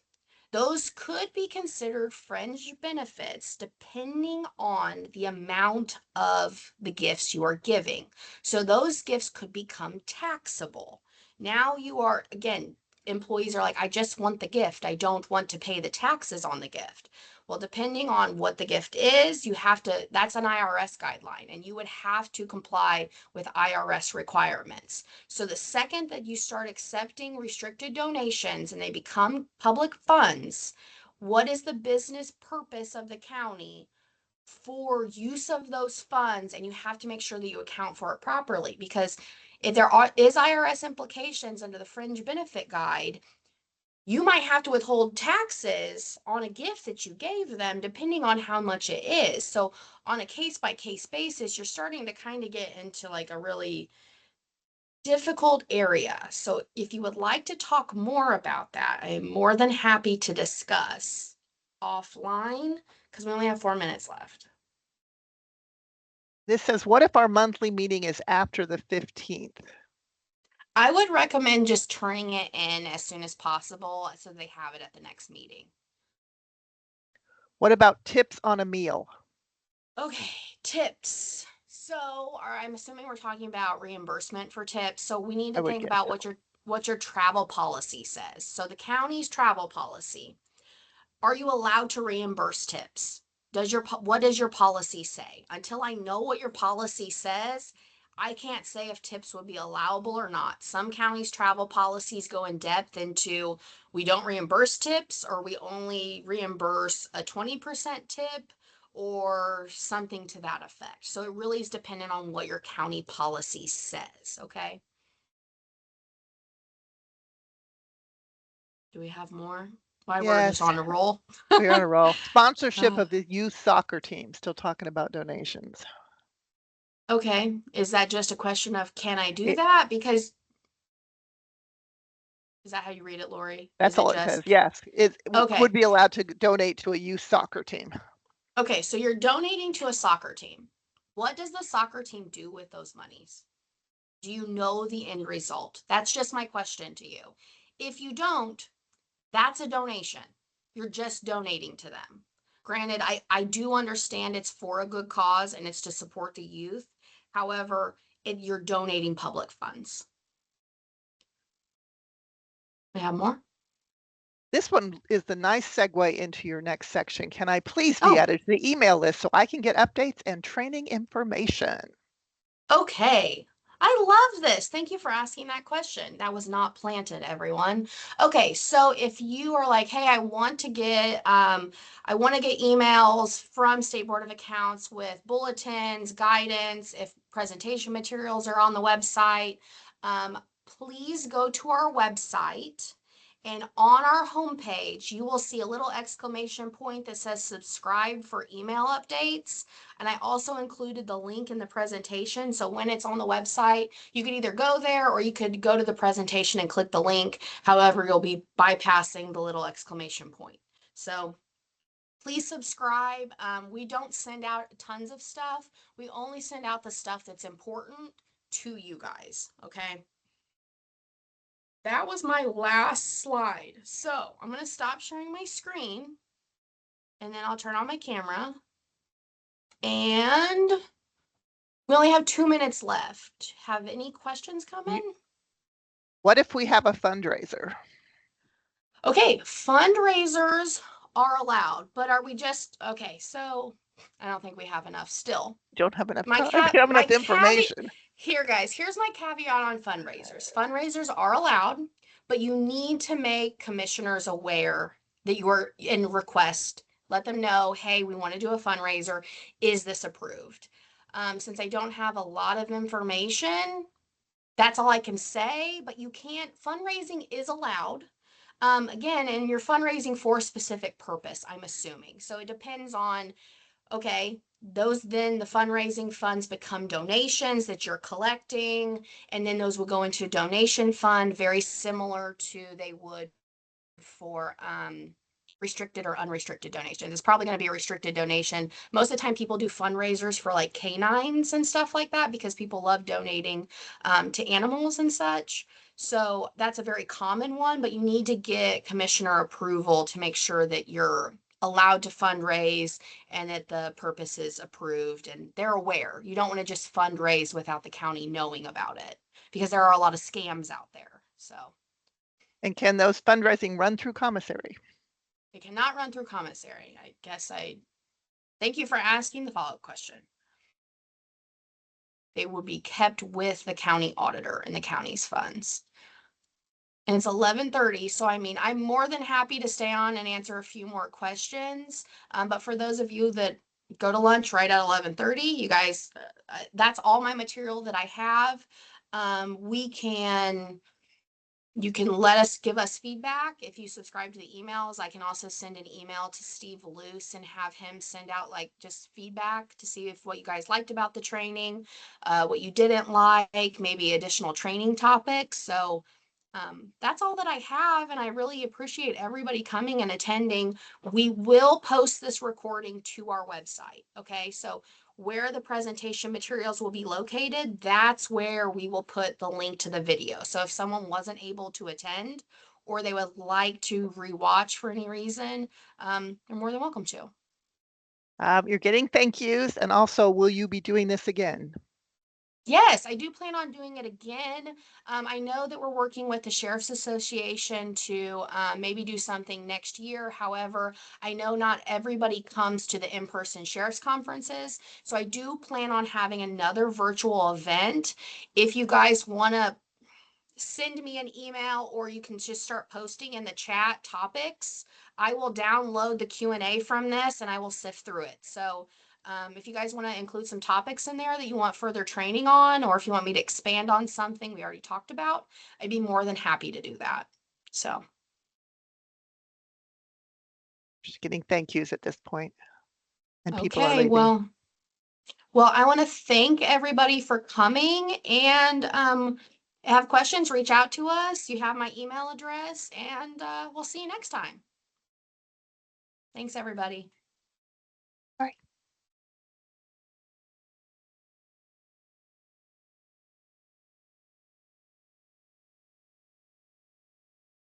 Those could be considered fringe benefits depending on the amount of the gifts you are giving. So those gifts could become taxable. Now you are, again, employees are like, I just want the gift. I don't want to pay the taxes on the gift. Well, depending on what the gift is, that's an IRS guideline, and you would have to comply with IRS requirements. So the second that you start accepting restricted donations and they become public funds, what is the business purpose of the county for use of those funds? And you have to make sure that you account for it properly, because if is IRS implications under the fringe benefit guide, you might have to withhold taxes on a gift that you gave them depending on how much it is. So on a case by case basis, you're starting to kind of get into like a really difficult area. So if you would like to talk more about that, I'm more than happy to discuss offline because we only have 4 minutes left. This says, what if our monthly meeting is after the 15th? I would recommend just turning it in as soon as possible so they have it at the next meeting. What about tips on a meal? Okay, tips. So, I'm assuming we're talking about reimbursement for tips. So we need I to would think guess about so. what your travel policy says. So the county's travel policy. Are you allowed to reimburse tips? What does your policy say? Until I know what your policy says, I can't say if tips would be allowable or not. Some counties' travel policies go in depth into we don't reimburse tips or we only reimburse a 20% tip or something to that effect. So it really is dependent on what your county policy says, okay? Do we have more? Why we're just Yes, on a roll? we're on a roll. Sponsorship Uh, of the youth soccer team. Still talking about donations. okay, is that just a question of can I do It, that? Because is that how you read it, Lori? Is that's it all it says. just Yes, it would okay? be allowed to donate to a youth soccer team. Okay, so you're donating to a soccer team. What does the soccer team do with those monies? Do you know the end result? That's just my question to you. If you don't, that's a donation. You're just donating to them. Granted, I do understand it's for a good cause and it's to support the youth. However, you're donating public funds. We have more? This one is the nice segue into your next section. Can I please be Oh, added to the email list so I can get updates and training information? okay. I love this. Thank you for asking that question. That was not planted, everyone. Okay, so if you are like, hey, I want to get emails from State Board of Accounts with bulletins, guidance, if presentation materials are on the website, please go to our website. And on our homepage, you will see a little exclamation point that says subscribe for email updates. And I also included the link in the presentation. So when it's on the website, you could either go there or you could go to the presentation and click the link. However, you'll be bypassing the little exclamation point. So please subscribe. We don't send out tons of stuff. We only send out the stuff that's important to you guys. Okay. That was my last slide. So I'm going to stop sharing my screen and then I'll turn on my camera. And we only have 2 minutes left. Have any questions come in? What if we have a fundraiser? Okay, fundraisers are allowed, but are we just okay? So I don't think we have enough still. Don't have enough My time. cat, We have my enough caveat information. here, guys. Here's my caveat on fundraisers. Fundraisers are allowed, but you need to make commissioners aware that you are in request. Let them know, hey, we want to do a fundraiser. Is this approved? Since I don't have a lot of information, that's all I can say, but you can't, fundraising is allowed. Again, and you're fundraising for a specific purpose, I'm assuming. So it depends on, okay, those then the fundraising funds become donations that you're collecting, and then those will go into a donation fund, very similar to they would for restricted or unrestricted donations. It's probably going to be a restricted donation. Most of the time, people do fundraisers for like canines and stuff like that because people love donating to animals and such. So that's a very common one, but you need to get commissioner approval to make sure that you're allowed to fundraise and that the purpose is approved and they're aware. You don't want to just fundraise without the county knowing about it because there are a lot of scams out there. So And can those fundraising run through commissary? it cannot run through commissary. I guess I thank you for asking the follow-up question. They would be kept with the county auditor and the county's funds. And it's 11:30, so I mean, I'm more than happy to stay on and answer a few more questions. But for those of you that go to lunch right at 11:30, you guys, that's all my material that I have. We can you can give us feedback if you subscribe to the emails. I can also send an email to Steve Luce and have him send out like just feedback to see if what you guys liked about the training, what you didn't like, maybe additional training topics. So that's all that I have, and I really appreciate everybody coming and attending. We will post this recording to our website. Okay, so where the presentation materials will be located, that's where we will put the link to the video. So if someone wasn't able to attend or they would like to rewatch for any reason, they're more than welcome to. You're getting thank yous. And also, will you be doing this again? Yes, I do plan on doing it again. I know that we're working with the Sheriff's Association to maybe do something next year. However, I know not everybody comes to the in-person sheriff's conferences. So I do plan on having another virtual event. If you guys want to send me an email or you can just start posting in the chat topics. I will download the Q&A from this and I will sift through it. So if you guys want to include some topics in there that you want further training on, or if you want me to expand on something we already talked about, I'd be more than happy to do that. So, Just getting thank yous at this point, and people are okay, leaving. well, I want to thank everybody for coming and have questions, reach out to us. You have my email address and we'll see you next time. Thanks, everybody.